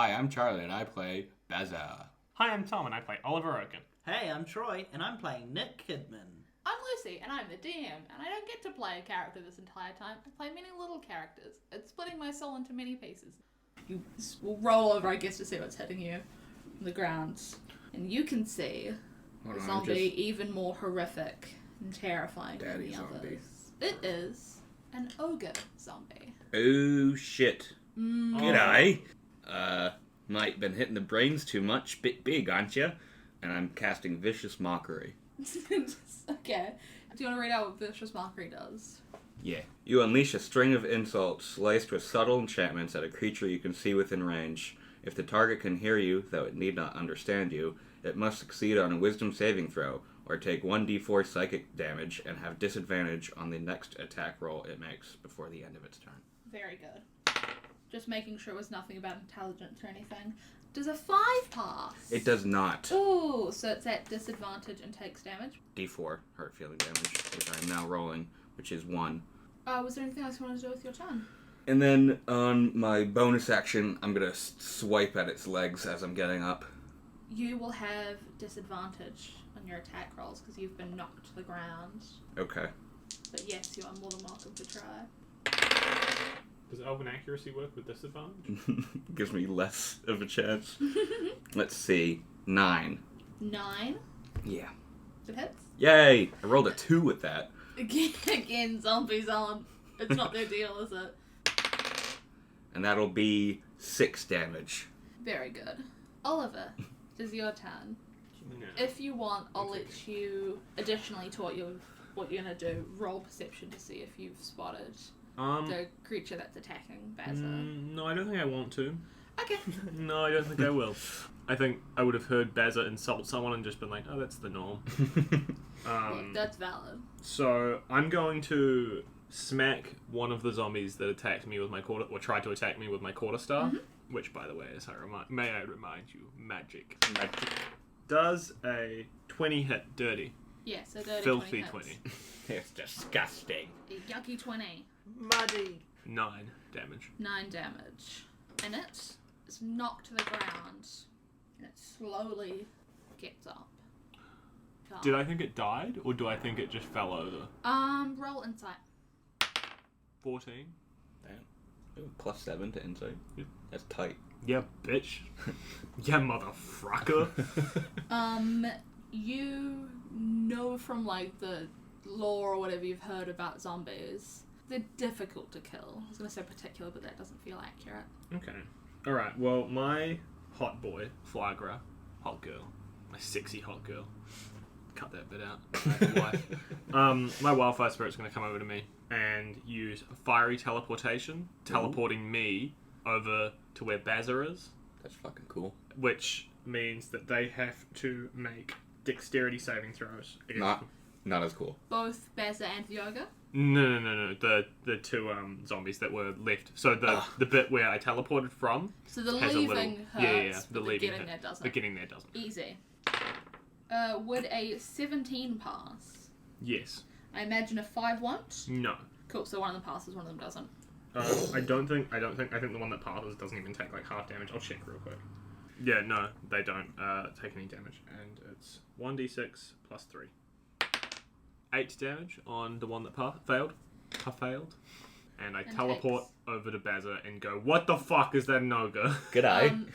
Hi, I'm Charlie, and I play Bazza. Hi, I'm Tom, and I play Olivor Oaken. Hey, I'm Troy, and I'm playing Nick Kidman. I'm Lucy, and I'm the DM, and I don't get to play a character this entire time. I play many little characters. It's splitting my soul into many pieces. You will roll over, I guess, to see what's hitting you on the ground. And you can see a zombie even more horrific and terrifying than the others. It is an ogre zombie. Oh, shit. G'day. Might been hitting the brains too much. Bit big, aren't you? And I'm casting Vicious Mockery. Okay. Do you want to read out what Vicious Mockery does? Yeah. You unleash a string of insults laced with subtle enchantments at a creature you can see within range. If the target can hear you, though it need not understand you, it must succeed on a wisdom saving throw, or take 1d4 psychic damage and have disadvantage on the next attack roll it makes before the end of its turn. Very good. Just making sure it was nothing about intelligence or anything. Does a 5 pass? It does not. Ooh, so it's at disadvantage and takes damage. D4 hurt feeling damage, which I'm now rolling, which is 1. Was there anything else you wanted to do with your turn? And then on my bonus action, I'm going to swipe at its legs as I'm getting up. You will have disadvantage on your attack rolls because you've been knocked to the ground. Okay. But yes, you are more than welcome to try. Does Elven Accuracy work with disadvantage? Gives me less of a chance. Let's see. 9. 9? Yeah. It hits? Yay! I rolled a 2 with that. Again, zombies aren't... It's not their deal, is it? And that'll be 6 damage. Very good. Oliver, it is your turn. No. If you want, I'll let you, additionally to what you're going to do, roll perception to see if you've spotted the creature that's attacking Bazza. No, I don't think I want to. Okay. No, I don't think I will. I think I would have heard Bazza insult someone and just been like, oh, that's the norm. Yeah, that's valid. So I'm going to smack one of the zombies that attacked me with my or tried to attack me with my quarterstaff, which, by the way, as may I remind you, magic. Does a 20 hit dirty? Yes, a dirty Filthy 20. It's disgusting. A yucky 20. Muddy. 9 damage. 9 damage. And it is knocked to the ground, and it slowly gets up. Did I think it died, or do I think it just fell over? Roll insight. 14. Damn. Ooh, +7 to insight. Yep. That's tight. Yeah, bitch. Yeah, motherfucker. You know from, like, the lore or whatever you've heard about zombies, they're difficult to kill. I was going to say particular, but that doesn't feel accurate. Okay. Alright, well, my hot boy, Flagra, hot girl, my sexy hot girl, cut that bit out, wife. My wildfire spirit's going to come over to me and use fiery teleportation, teleporting me over to where Bazza is. That's fucking cool. Which means that they have to make dexterity saving throws. Not as cool. Both Bazza and Yoga? No. The two zombies that were left. So the bit where I teleported from. So the has leaving a little, hurts, the but leaving getting there doesn't. The getting there doesn't. Easy. Would a 17 pass? Yes. I imagine a 5 won't? No. Cool, so one of them passes, one of them doesn't. I think the one that passes doesn't even take like half damage. I'll check real quick. Yeah, no, they don't take any damage, and it's 1d6 plus 3. 8 damage on the one that failed, and I teleport over to Bazza and go, "What the fuck is that an ogre?" G'day.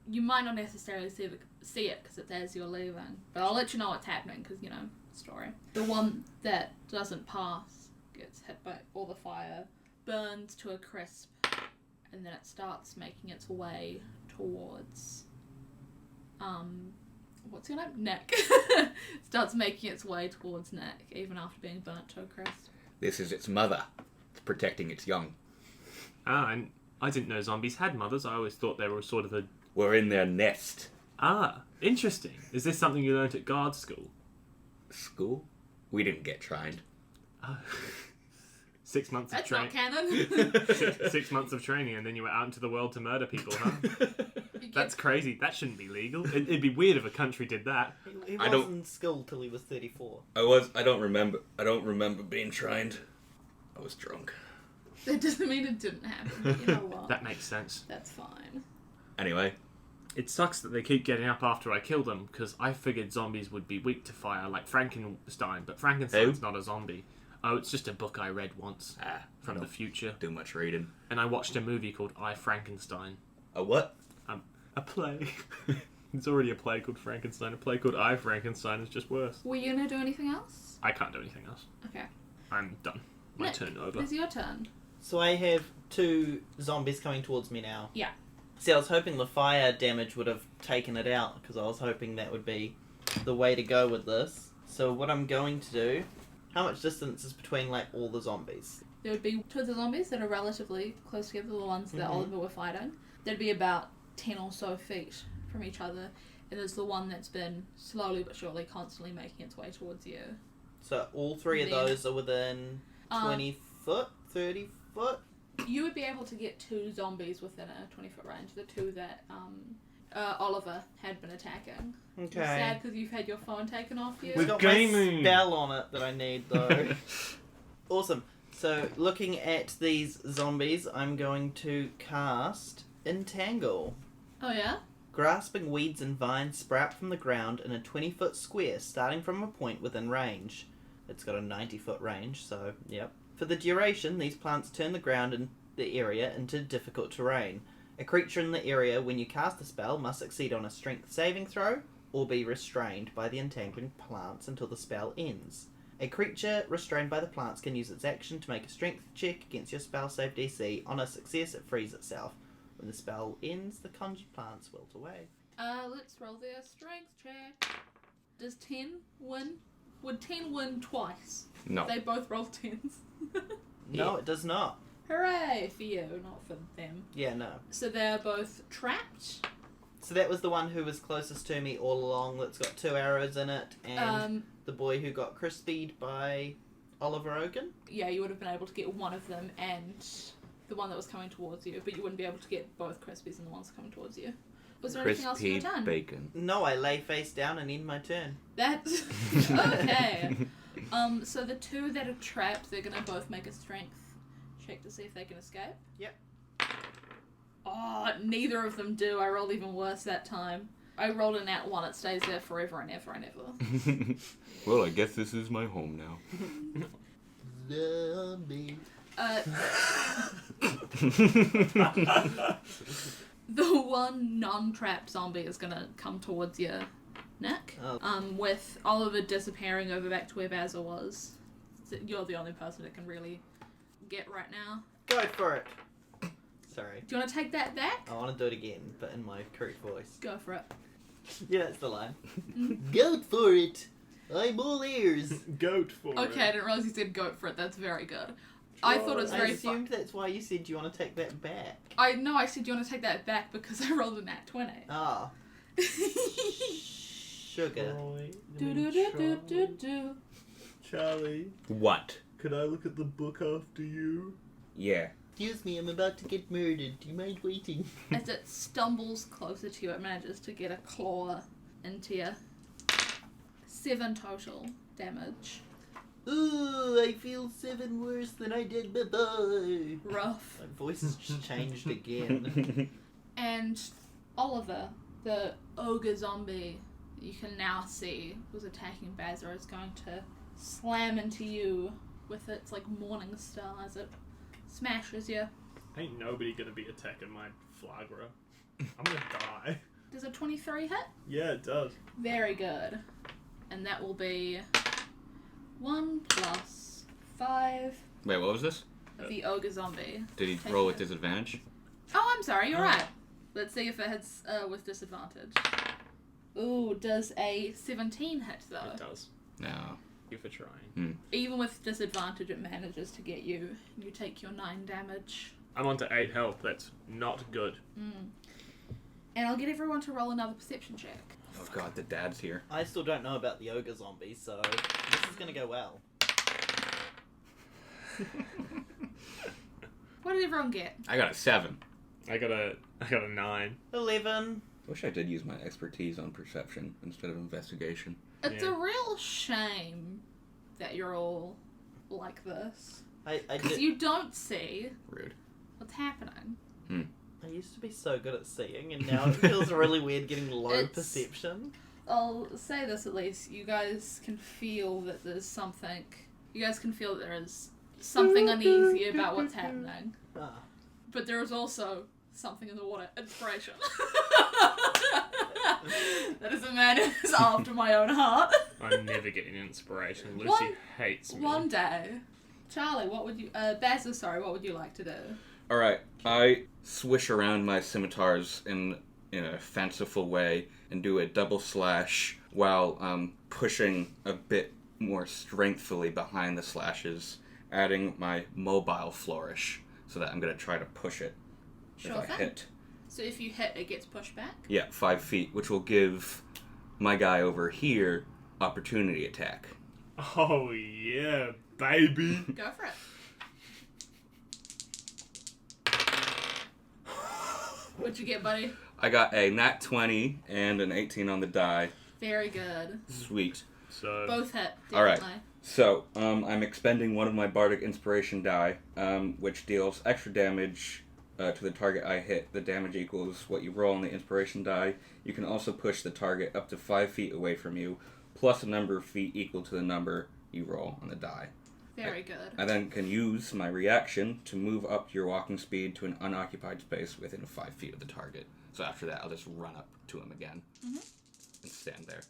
You might not necessarily see it because it's as you're leaving, but I'll let you know what's happening because story. The one that doesn't pass gets hit by all the fire, burns to a crisp, and then it starts making its way towards what's your name? Nick. Starts making its way towards Nick even after being burnt to a crisp. This is its mother. It's protecting its young. And I didn't know zombies had mothers. I always thought they were sort of We're in their nest. Interesting. Is this something you learnt at guard school? School? We didn't get trained. 6 months of training. That's not canon. 6 months of training, and then you were out into the world to murder people, huh? That's crazy. That shouldn't be legal. It'd be weird if a country did that. He wasn't skilled till he was 34. I don't remember being trained. I was drunk. That doesn't mean it didn't happen. But you know what? That makes sense. That's fine. Anyway, It sucks that they keep getting up after I kill them, because I figured zombies would be weak to fire, like Frankenstein, but Frankenstein's not a zombie. Oh, it's just a book I read once from the future. do much reading. And I watched a movie called I, Frankenstein. A what? A play. There's already a play called Frankenstein. A play called I, Frankenstein is just worse. Were you going to do anything else? I can't do anything else. Okay. I'm done. My Nick, turn over. It's your turn. So I have 2 zombies coming towards me now. Yeah. See, I was hoping the fire damage would have taken it out, because I was hoping that would be the way to go with this. So what I'm going to do... How much distance is between, like, all the zombies? There would be 2 of the zombies that are relatively close together, the ones that Olivor were fighting. There'd be about 10 or so feet from each other. And there's the one that's been slowly but surely constantly making its way towards you. So all 3 of those are within 20 foot, 30 foot? You would be able to get 2 zombies within a 20-foot range. The 2 that Olivor had been attacking. Okay. It's sad because you've had your phone taken off you. We've got gaming. my spell on it that I need, though. Awesome. So, looking at these zombies, I'm going to cast Entangle. Oh, yeah? Grasping weeds and vines sprout from the ground in a 20-foot square, starting from a point within range. It's got a 90-foot range, so, yep. For the duration, these plants turn the ground in the area into difficult terrain. A creature in the area, when you cast the spell, must succeed on a strength saving throw, or be restrained by the entangling plants until the spell ends. A creature restrained by the plants can use its action to make a strength check against your spell save DC. On a success, it frees itself. When the spell ends, the conjured plants wilt away. Let's roll their strength check. Does 10 win? Would 10 win twice? No. They both roll 10s. No, it does not. Hooray for you, not for them. Yeah, no. So they're both trapped. So that was the one who was closest to me all along that's got 2 arrows in it, and the boy who got crispied by Olivor Oaken? Yeah, you would have been able to get one of them and the one that was coming towards you, but you wouldn't be able to get both crispies and the ones coming towards you. Was there anything else you Crispy had done? bacon. No, I lay face down and end my turn. That's okay. So the 2 that are trapped, they're gonna both make a strength check to see if they can escape. Yep. Oh, neither of them do. I rolled even worse that time. I rolled a nat 1. It stays there forever and ever and ever. Well, I guess this is my home now. Zombie. The one non-trapped zombie is gonna come towards you, Nick. Oh. With Olivor disappearing over back to where Bazza was. So you're the only person that can really get right now. Go for it. Sorry. Do you want to take that back? I want to do it again, but in my correct voice. Go for it. Yeah, that's the line. Go for it. I'm all ears. Goat for it. Okay, I didn't realize you said go for it. That's very good. I thought it was I very assumed that's why you said you want to take that back. I said you want to take that back because I rolled a nat 20. Ah. Sugar. Do-do-do-do-do-do. Charlie, What? could I look at the book after you? Yeah. Excuse me, I'm about to get murdered. Do you mind waiting? As it stumbles closer to you, it manages to get a claw into you. 7 total damage. Ooh, I feel 7 worse than I did before. Rough. My voice has just changed again. And Olivor, the ogre zombie you can now see was attacking Bazza, is going to slam into you with its like morning star as it smashes you. Ain't nobody gonna be attacking my flagra. I'm gonna die. Does a 23 hit? Yeah, it does. Very good. And that will be 1 plus 5 Wait, what was this? of the ogre zombie. Did he Take roll with it. disadvantage? Oh, I'm sorry, you're right. Let's see if it hits with disadvantage. Ooh, does a 17 hit though? It does. No. Thank you for trying. Even with disadvantage, it manages to get you. You take your 9 damage. I'm on to 8 health. That's not good. And I'll get everyone to roll another perception check. Oh god, the dad's here. I still don't know about the ogre zombie, so this is gonna go well. What did everyone get? I got a 7. I got a 9. 11. Wish I did use my expertise on perception instead of investigation. It's Yeah. a real shame that you're all like this. I Because did. you don't see Rude. what's happening. I used to be so good at seeing, and now it feels really weird getting low perception. I'll say this at least. You guys can feel that there's something. You guys can feel that there is something uneasy about what's happening. But there is also something in the water. Inspiration. That is a man who is after my own heart. I'm never getting inspiration. Lucy hates me. One day. Charlie, what would you... Bazza, sorry, what would you like to do? Alright, I swish around my scimitars in a fanciful way and do a double slash while pushing a bit more strengthfully behind the slashes, adding my mobile flourish so that I'm going to try to push it Sure if I thing. hit. So if you hit, it gets pushed back? Yeah, 5 feet, which will give my guy over here opportunity attack. Oh, yeah, baby. Go for it. What'd you get, buddy? I got a nat 20 and an 18 on the die. Very good. Sweet. So Both hit, definitely. Alright. So, I'm expending one of my Bardic Inspiration die, which deals extra damage to the target I hit. The damage equals what you roll on the Inspiration die. You can also push the target up to 5 feet away from you, plus a number of feet equal to the number you roll on the die. Very good. I then can use my reaction to move up your walking speed to an unoccupied space within 5 feet of the target. So after that, I'll just run up to him again and stand there.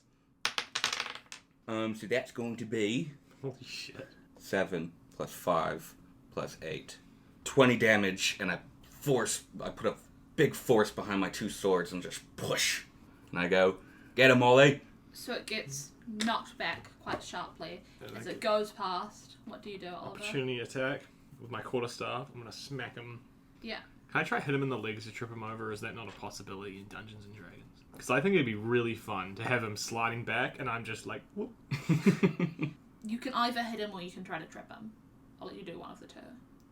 So that's going to be holy shit. 7 plus 5 plus 8. 20 damage, and I put a big force behind my 2 swords and just push. And I go, get him, Ollie! So it gets knocked back quite sharply as it goes past. What do you do, Oliver? Opportunity attack with my quarterstaff. I'm gonna smack him. Yeah. Can I try hit him in the legs to trip him over? Or is that not a possibility in Dungeons and Dragons? Because I think it'd be really fun to have him sliding back, and I'm just like, whoop. You can either hit him or you can try to trip him. I'll let you do one of the two.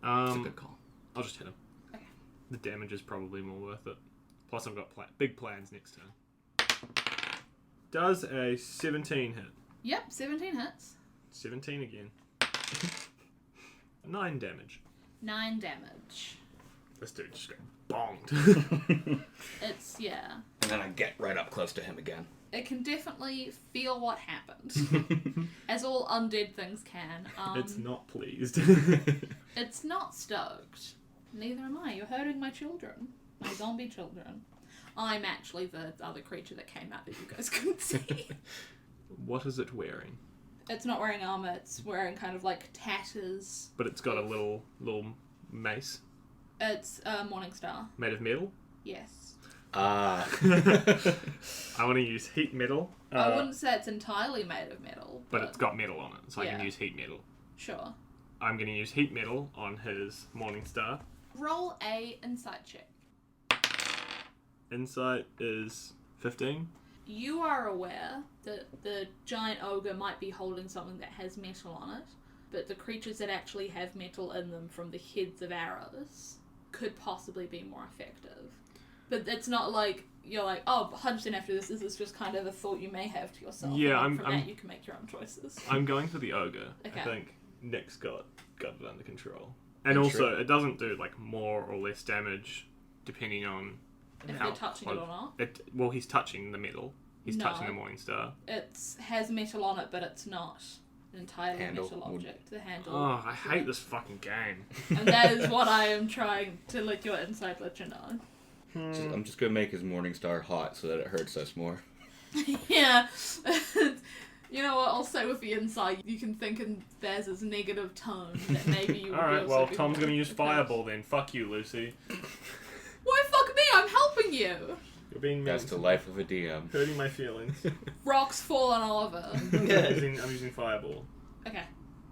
That's a good call. I'll just hit him. Okay. The damage is probably more worth it. Plus, I've got big plans next turn. Does a 17 hit? Yep, 17 hits. 17 again. 9 damage. 9 damage. This dude just got bonged. It's, yeah. And then I get right up close to him again. It can definitely feel what happened. As all undead things can. It's not pleased. It's not stoked. Neither am I. You're hurting my children. My zombie children. I'm actually the other creature that came out that you guys couldn't see. What is it wearing? It's not wearing armor. It's wearing kind of like tatters. But it's got a little mace. It's a Morningstar. Made of metal? Yes. I want to use heat metal. I wouldn't say it's entirely made of metal. But it's got metal on it, so I Yeah. can use heat metal. Sure. I'm going to use heat metal on his Morningstar. Roll a insight check. Insight is 15. You are aware that the giant ogre might be holding something that has metal on it, but the creatures that actually have metal in them from the heads of arrows could possibly be more effective. But it's not like you're like, oh, 100% after this. This is just kind of a thought you may have to yourself. Yeah, and then from I'm- that you can make your own choices. I'm going for the ogre. Okay. I think Nick's got it under control. And Sure. also, it doesn't do like more or less damage depending on If how you're touching it close- or not. Well, he's touching the metal. He's No. touching the Morningstar. It has metal on it, but it's not an entirely Handle metal would- object. The handle. Oh, I hate this fucking game. And that is what I am trying to let your insight let you know. I'm just going to make his Morningstar hot so that it hurts us more. Yeah. You know what? I'll say with the insight, you can think in Baz's negative tone that maybe you would Alright, also well, be Tom's more going to use effective. Fireball then. Fuck you, Lucy. Why fuck me? I'm helping you. You're being mean. That's the life of a DM. Hurting my feelings. Rocks fall on Oliver. I'm using Fireball. Okay.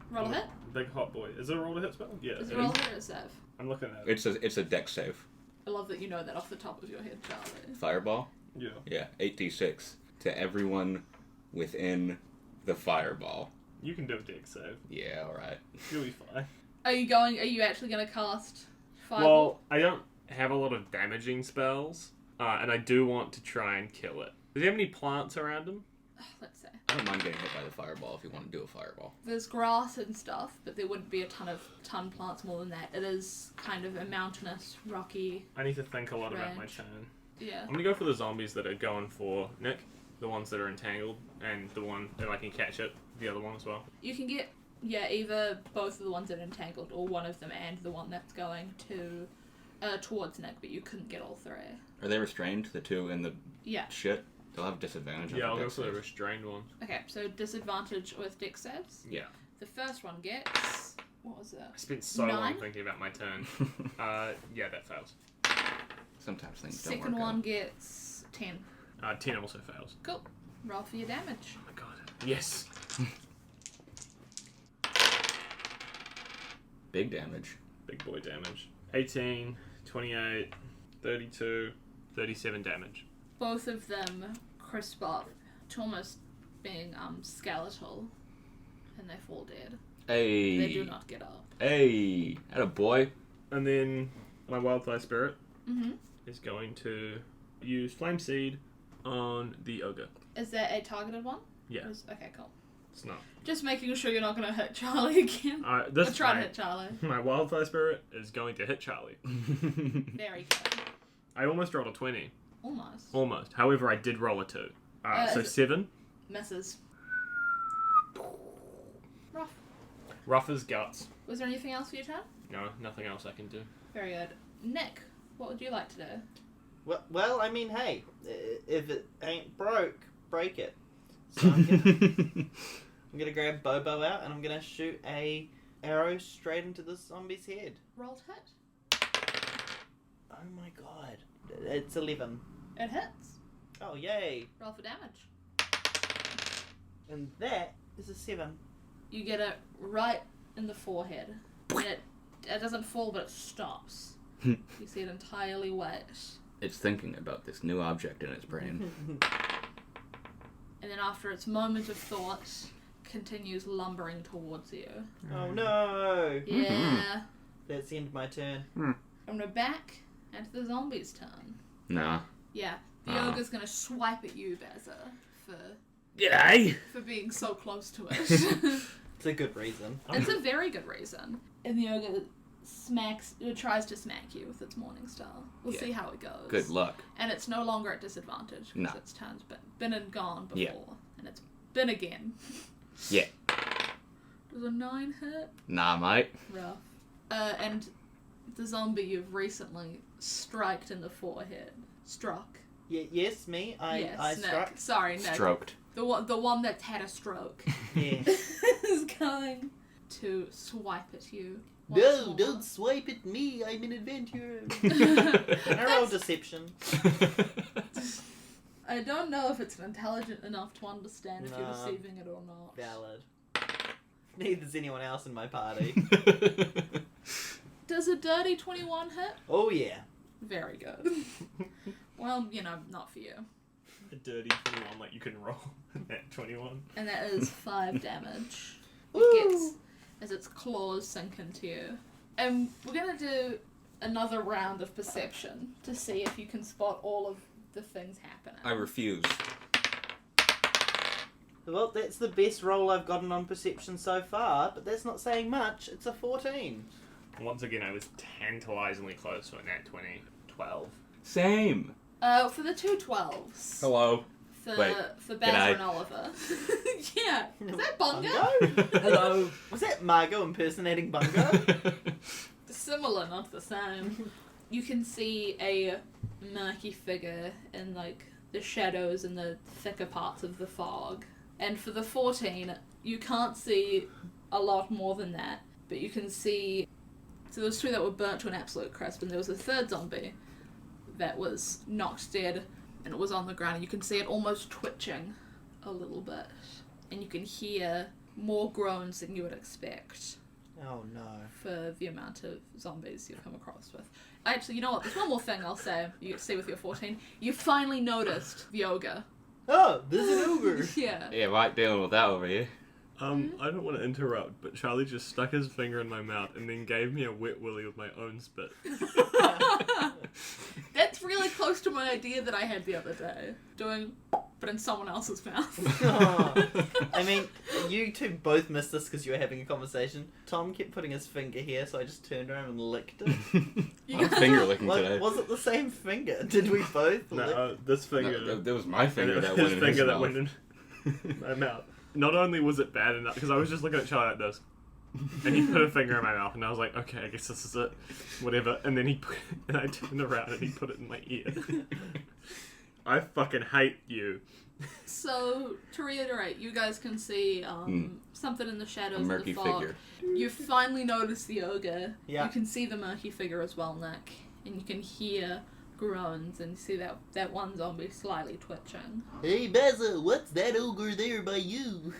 Roll a hit. Big hot boy. Is it a roll to hit spell? Yeah. Is it it roll is. a hit or a save? I'm looking at it. It's a dex save. I love that you know that off the top of your head, Charlie. Fireball? Yeah. Yeah, 8d6 to everyone within the fireball. You can do a dex save. Yeah, alright. You'll be fine. Are you actually going to cast Fireball? Well, I don't have a lot of damaging spells, and I do want to try and kill it. Does he have any plants around him? let's say. I don't mind getting hit by the fireball if you want to do a fireball. There's grass and stuff, but there wouldn't be a ton plants more than that. It is kind of a mountainous, rocky. I need to think a lot about my Range. turn. Yeah. I'm gonna go for the zombies that are going for Nick, the ones that are entangled, and the one that I can catch it, the other one as well. You can get either both of the ones that are entangled or one of them and the one that's going to towards Nick, but you couldn't get all three. Are they restrained, the two in the Yeah. shit? They'll have disadvantage on Yeah, I'll the go dex for the save. restrained one. Okay, so disadvantage with dex saves. Yeah. The first one gets what was it? I spent so long 9? thinking about my turn. Yeah, that fails. Sometimes things don't Second work one out. gets 10. 10 also fails. Cool. Roll for your damage. Oh my god. Yes. Big damage. Big boy damage. 18, 28, 32, 37 damage. Both of them crisp up to almost being skeletal, and they fall dead. Hey. They do not get up. Hey. Atta boy. And then my wildfire spirit Mm-hmm. is going to use flame seed on the ogre. Is that a targeted one? Yeah, Okay, cool. it's not. Just making sure you're not going to hit Charlie again. This Or try to time, hit Charlie. my wildfire spirit is going to hit Charlie. Very good. I almost rolled a 20. Almost. Almost. However, I did roll a 2. So is it- 7. Misses. Rough. Rough as guts. Was there anything else for your turn? No, nothing else I can do. Very good. Nick, what would you like to do? Well, I mean, hey, if it ain't broke, break it. So I'm gonna grab Bobo out and I'm gonna shoot a arrow straight into the zombie's head. Roll to hit. Oh my god, it's 11. It hits. Oh yay! Roll for damage. And that is a 7. You get it right in the forehead. And it doesn't fall, but it stops. You see it entirely wet. It's thinking about this new object in its brain. And then after its moment of thought, continues lumbering towards you. Oh no! Yeah. That's the end of my turn. And we're back into the zombie's turn. Nah. Yeah. The ogre's gonna swipe at you, Bazza, G'day! for being so close to it. It's a good reason. It's a very good reason. And the ogre tries to smack you with its morning star. We'll Yeah. see how it goes. Good luck. And it's no longer at disadvantage because No. its turn's been and gone before. Yeah. And it's been again. Yeah. Does a 9 hit? Nah, mate. Rough. And the zombie you've recently striked in the forehead. Struck. Yes, me. I Nick. struck. Sorry, Nick. Stroked. The one that's had a stroke Yeah. is going to swipe at you. No, once don't more. swipe at me. I'm an adventurer. I roll deception. I don't know if it's intelligent enough to understand if you're Nah. receiving it or not. Valid. Neither's anyone else in my party. Does a dirty 21 hit? Oh yeah. Very good. Well, not for you. A dirty 21, like you can roll at 21. And that is 5 damage. Woo! It gets as its claws sink into you. And we're going to do another round of perception to see if you can spot all of the things happening. I refuse. Well, that's the best roll I've gotten on perception so far, but that's not saying much. It's a 14. Once again, I was tantalizingly close to a nat 20. 12. Same. For the two 12s. Hello. For Wait, for g'day. Bazza and Oliver. Yeah. Is that Bungo? Hello. Was that Margot impersonating Bungo? Similar, not the same. You can see a murky figure in the shadows and the thicker parts of the fog. And for the 14, you can't see a lot more than that, but you can see. So there was 2 that were burnt to an absolute crisp, and there was a third zombie that was knocked dead, and it was on the ground, and you can see it almost twitching a little bit, and you can hear more groans than you would expect Oh no. for the amount of zombies you've come across with. Actually, you know what? There's one more thing I'll say. You get to see with your 14. You finally noticed the ogre. Oh, there's an ogre. Yeah. Yeah, right dealing with that over here. I don't want to interrupt, but Charlie just stuck his finger in my mouth and then gave me a wet willy with my own spit. That's really close to my idea that I had the other day. Doing, but in someone else's mouth. Oh. I mean, you two both missed this because you were having a conversation. Tom kept putting his finger here, so I just turned around and licked it. I'm finger licking today. Was it the same finger? Did we both lick? No, this finger. No, that was my finger that his went in finger his that mouth. went in my mouth. Not only was it bad enough, because I was just looking at Charlie like this, and he put a finger in my mouth, and I was like, okay, I guess this is it, whatever. And then and I turned around and he put it in my ear. I fucking hate you. So, to reiterate, you guys can see something in the shadows A of murky the fog. figure. You finally notice the ogre. Yeah. You can see the murky figure as well, Nick. And you can hear groans and see that one zombie slightly twitching. Hey, Bazza, what's that ogre there by you?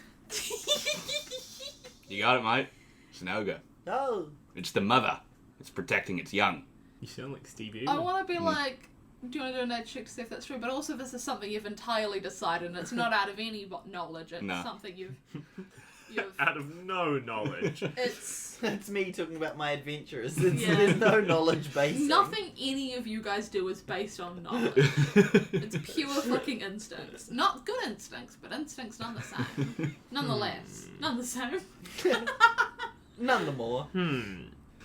You got it, mate. It's an ogre. Oh. It's the mother. It's protecting its young. You sound like Stevie. I want to be like, do you want to do a nature check to see if that's true? But also, this is something you've entirely decided, and it's not out of any knowledge. It's No. something you've Out of no knowledge. It's That's me talking about my adventures. There's Yeah. no knowledge base. nothing any of you guys do is based on knowledge. It's pure fucking instincts. Not good instincts, but instincts none the same. Nonetheless, none the same. None the more.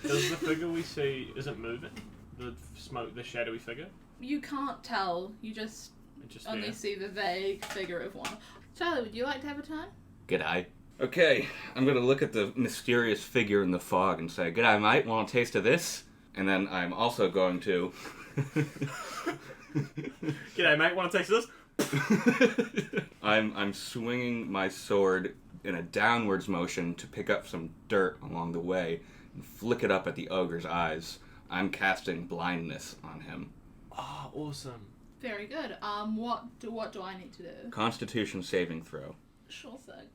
Is the figure we see, is it moving? The shadowy figure? You can't tell. You just It's just only there. see the vague figure of one. Charlie, would you like to have a turn? G'day. Okay, I'm gonna look at the mysterious figure in the fog and say, "G'day, mate. Want a taste of this?" And then I'm also going to. G'day, mate. Want to taste this? I'm swinging my sword in a downwards motion to pick up some dirt along the way and flick it up at the ogre's eyes. I'm casting blindness on him. Oh, awesome. Very good. What do I need to do? Constitution saving throw. Sure thing.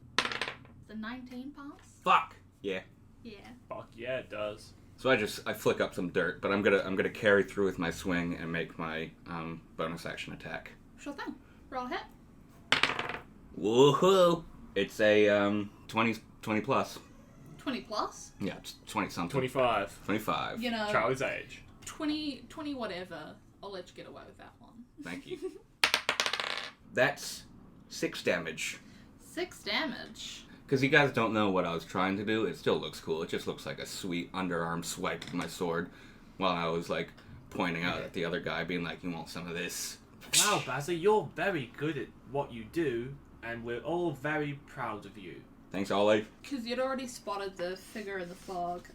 The 19 pass? Fuck. Yeah. Yeah. Fuck yeah, it does. So I flick up some dirt, but I'm gonna carry through with my swing and make my bonus action attack. Sure thing. Roll a hit. Woohoo! It's a 20 plus. 20 plus. Yeah, it's 20 something. 25. 25. You know, Charlie's age. 20 whatever. I'll let you get away with that one. Thank you. That's 6 damage. 6 damage. Because you guys don't know what I was trying to do, it still looks cool. It just looks like a sweet underarm swipe with my sword while I was, like, pointing out at the other guy, being like, you want some of this? Wow, Bazza, you're very good at what you do, and we're all very proud of you. Thanks, Ollie. Because you'd already spotted the figure in the fog,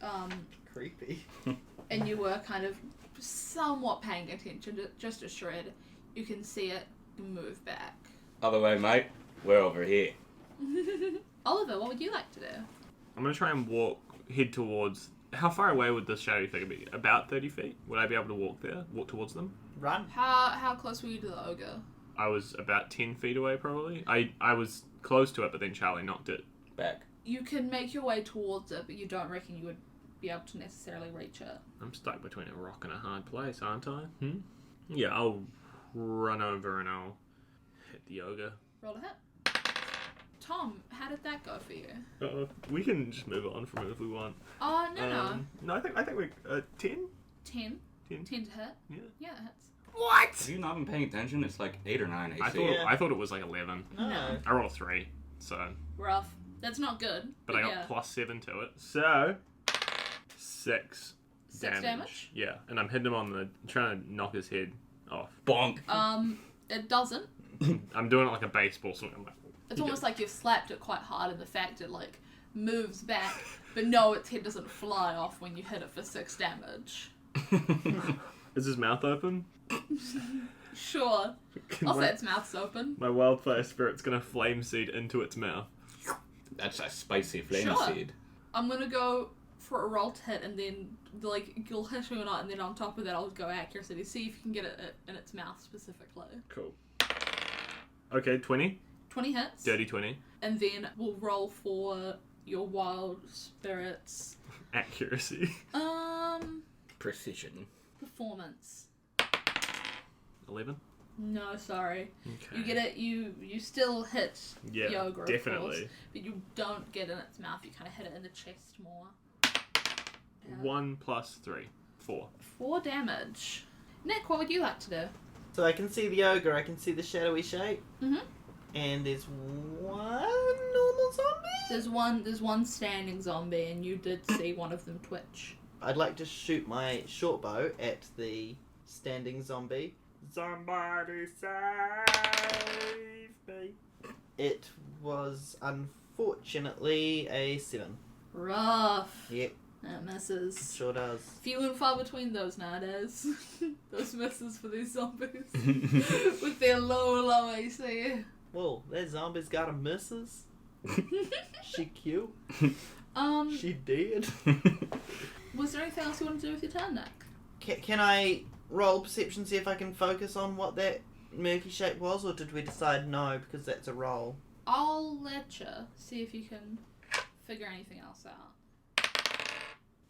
Creepy. and you were kind of somewhat paying attention to just a shred. You can see it move back. Other way, mate. We're over here. Oliver, what would you like to do? I'm going to try and head towards... How far away would this shadowy figure be? About 30 feet? Would I be able to walk towards them? Run. How close were you to the ogre? I was about 10 feet away, probably. I was close to it, but then Charlie knocked it. Back. You can make your way towards it, but you don't reckon you would be able to necessarily reach it. I'm stuck between a rock and a hard place, aren't I? Yeah, I'll run over and I'll hit the ogre. Roll a hit. Tom, how did that go for you? We can just move on from it if we want. Oh, no. No, I think we're 10? 10? 10. 10 to hit? Yeah. Yeah, that hits. Have you not been paying attention? It's like 8 or 9 AC. I thought it was like 11. No. I rolled a 3, so... Rough. That's not good. But I got yeah. plus 7 to it. So... 6 damage? Yeah, and I'm hitting him on the... trying to knock his head off. Bonk. It doesn't. I'm doing it like a baseball swing. I'm like... It's almost like you've slapped it quite hard, and the fact it, like, moves back, but no, its head doesn't fly off when you hit it for 6 damage. Is his mouth open? Sure. I'll say its mouth's open. My wildfire spirit's gonna flame seed into its mouth. That's a spicy flame Sure. seed. I'm gonna go for a roll to hit, and then, like, you'll hit or not, and then on top of that, I'll go accuracy to see if you can get it in its mouth specifically. Cool. Okay, 20. 20 hits. Dirty 20. And then we'll roll for your wild spirits. Accuracy. Precision. Performance. 11. No, sorry. Okay. You get it. You still hit Yeah, the ogre, definitely. of course, but you don't get in its mouth. You kind of hit it in the chest more. 1 plus 3. 4. 4 damage. Nick, what would you like to do? So I can see the ogre, I can see the shadowy shape, Mhm. and there's one normal zombie? There's one standing zombie, and you did see one of them twitch. I'd like to shoot my short bow at the standing zombie. Somebody save me. It was unfortunately a 7. Rough. Yep, That misses. sure does. Few and far between those nowadays. Those misses for these zombies. With their low AC. Whoa, that zombie's got a missus? She cute? She dead? Was there anything else you wanted to do with your turn, Nick? Can I roll perception, see if I can focus on what that murky shape was, or did we decide no because that's a roll? I'll let you see if you can figure anything else out.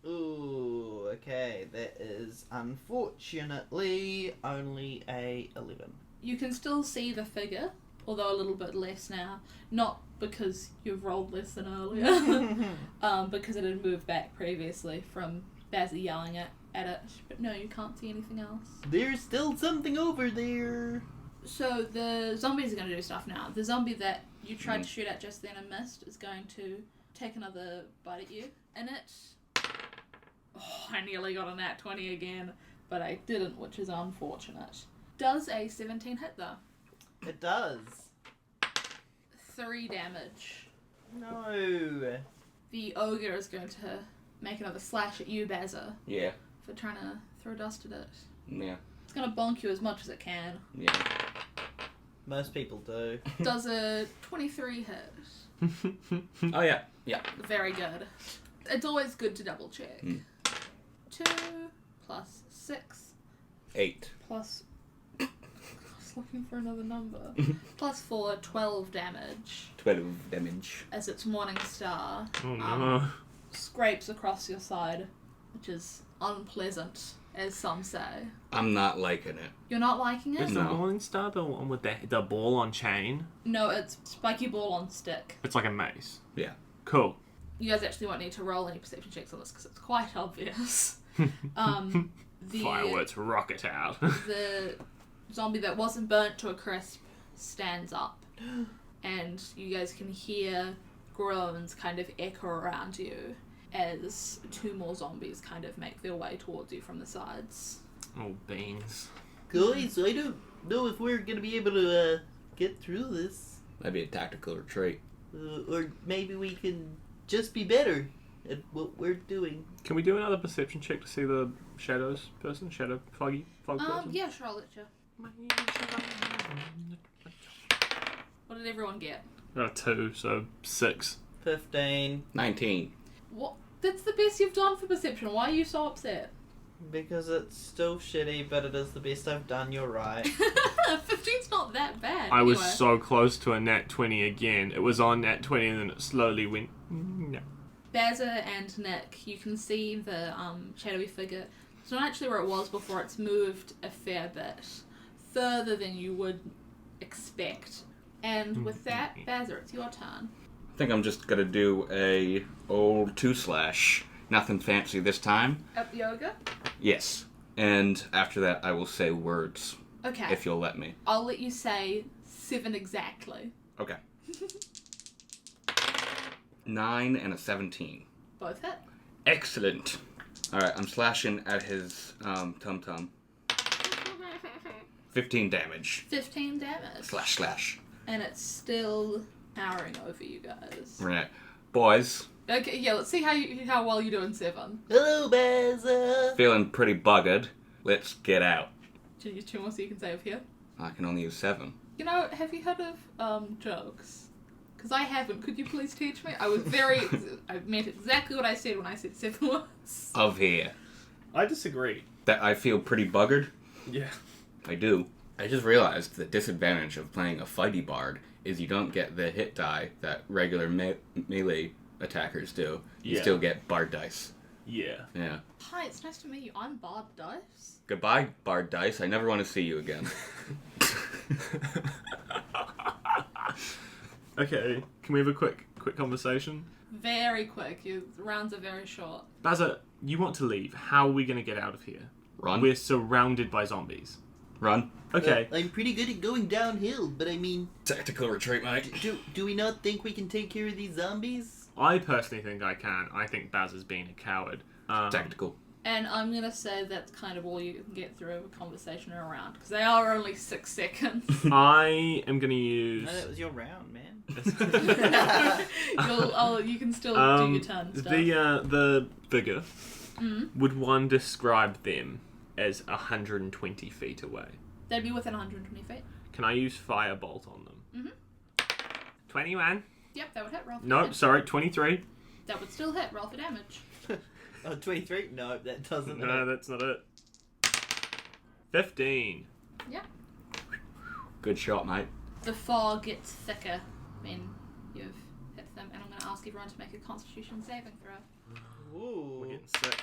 Ooh, okay, that is unfortunately only a 11. You can still see the figure, although a little bit less now. Not because you've rolled less than earlier, because it had moved back previously from Bazza yelling at it. But no, you can't see anything else. There's still something over there. So the zombies are going to do stuff now. The zombie that you tried to shoot at just then and missed is going to take another bite at you. And it... Oh, I nearly got a nat 20 again, but I didn't, which is unfortunate. Does a 17 hit though? It does. 3 damage. No. The ogre is going to make another slash at you, Bazza, Yeah. for trying to throw dust at it. Yeah. It's going to bonk you as much as it can. Yeah. Most people do. Does a 23 hit? Oh, yeah. Yeah. Very good. It's always good to double check. 2 plus 6 8. plus... I was looking for another number. Plus 4, 12 damage 12 damage. as its morning star Oh no. scrapes across your side, which is unpleasant, as some say. I'm not liking it. You're not liking it? Is the Morning Star the one with the ball on chain? No, it's spiky ball on stick. It's like a mace. Yeah. Cool. You guys actually won't need to roll any perception checks on this because it's quite obvious. The Fireworks rocket out. the zombie that wasn't burnt to a crisp stands up, and you guys can hear groans kind of echo around you as 2 more zombies kind of make their way towards you from the sides. Oh, beans. Guys, I don't know if we're gonna be able to get through this. That'd be a tactical retreat. Or maybe we can just be better at what we're doing. Can we do another perception check to see the shadows person? Fog person? Yeah, sure, I'll let you. What did everyone get? 2, so 6. 15. 19. What? That's the best you've done for perception. Why are you so upset? Because it's still shitty, but it is the best I've done, you're right. 15's not that bad. I was anyway. so close to a nat 20 again. It was on nat 20 and then it slowly went... No. Bazza and Nick, you can see the shadowy figure. It's not actually where it was before. It's moved a fair bit further than you would expect. And with that, Bazza, it's your turn. I think I'm just gonna do a old 2/. Nothing fancy this time. Up yoga? Yes. And after that, I will say words, Okay. if you'll let me. I'll let you say 7 exactly. Okay. 9 and a 17. Both hit. Excellent. Alright, I'm slashing at his tum-tum. 15 damage. 15 damage. Slash. And it's still towering over you guys. Right. Boys, Okay, yeah, let's see how well you do in 7. Hello, Bazza! feeling pretty buggered. Let's get out. Do you use 2 more so you can save here? I can only use 7. You know, have you heard of jokes? Because I haven't. Could you please teach me? I meant exactly what I said when I said 7 words. Of here. I disagree. That I feel pretty buggered? Yeah. I do. I just realized the disadvantage of playing a fighty bard is you don't get the hit die that regular melee attackers do. You Yeah. still get bard dice. Yeah. Yeah. Hi, it's nice to meet you. I'm Bard Dice. Goodbye, bard dice. I never want to see you again. Okay, can we have a quick conversation? Very quick. Your rounds are very short. Bazza, you want to leave. How are we going to get out of here? Run. We're surrounded by zombies. Run. Okay. I'm pretty good at going downhill, but I mean, Tactical retreat, mate. do we not think we can take care of these zombies? I personally think I can. I think Bazza's being a coward. Tactical. And I'm going to say that's kind of all you can get through a conversation or a round, because they are only 6 seconds. I am going to use... No, that was your round, man. You can still do your turn stuff. The figure, would one describe them as 120 feet away? They'd be within 120 feet. Can I use Firebolt on them? 21. Yep, that would hit. Roll for No, damage. sorry, 23. That would still hit. Roll for damage. Oh, 23? No, that doesn't. No, that's not it. 15. Yep. Good shot, mate. The fog gets thicker when you've hit them, and I'm going to ask everyone to make a Constitution saving throw. We're Ooh. getting sick.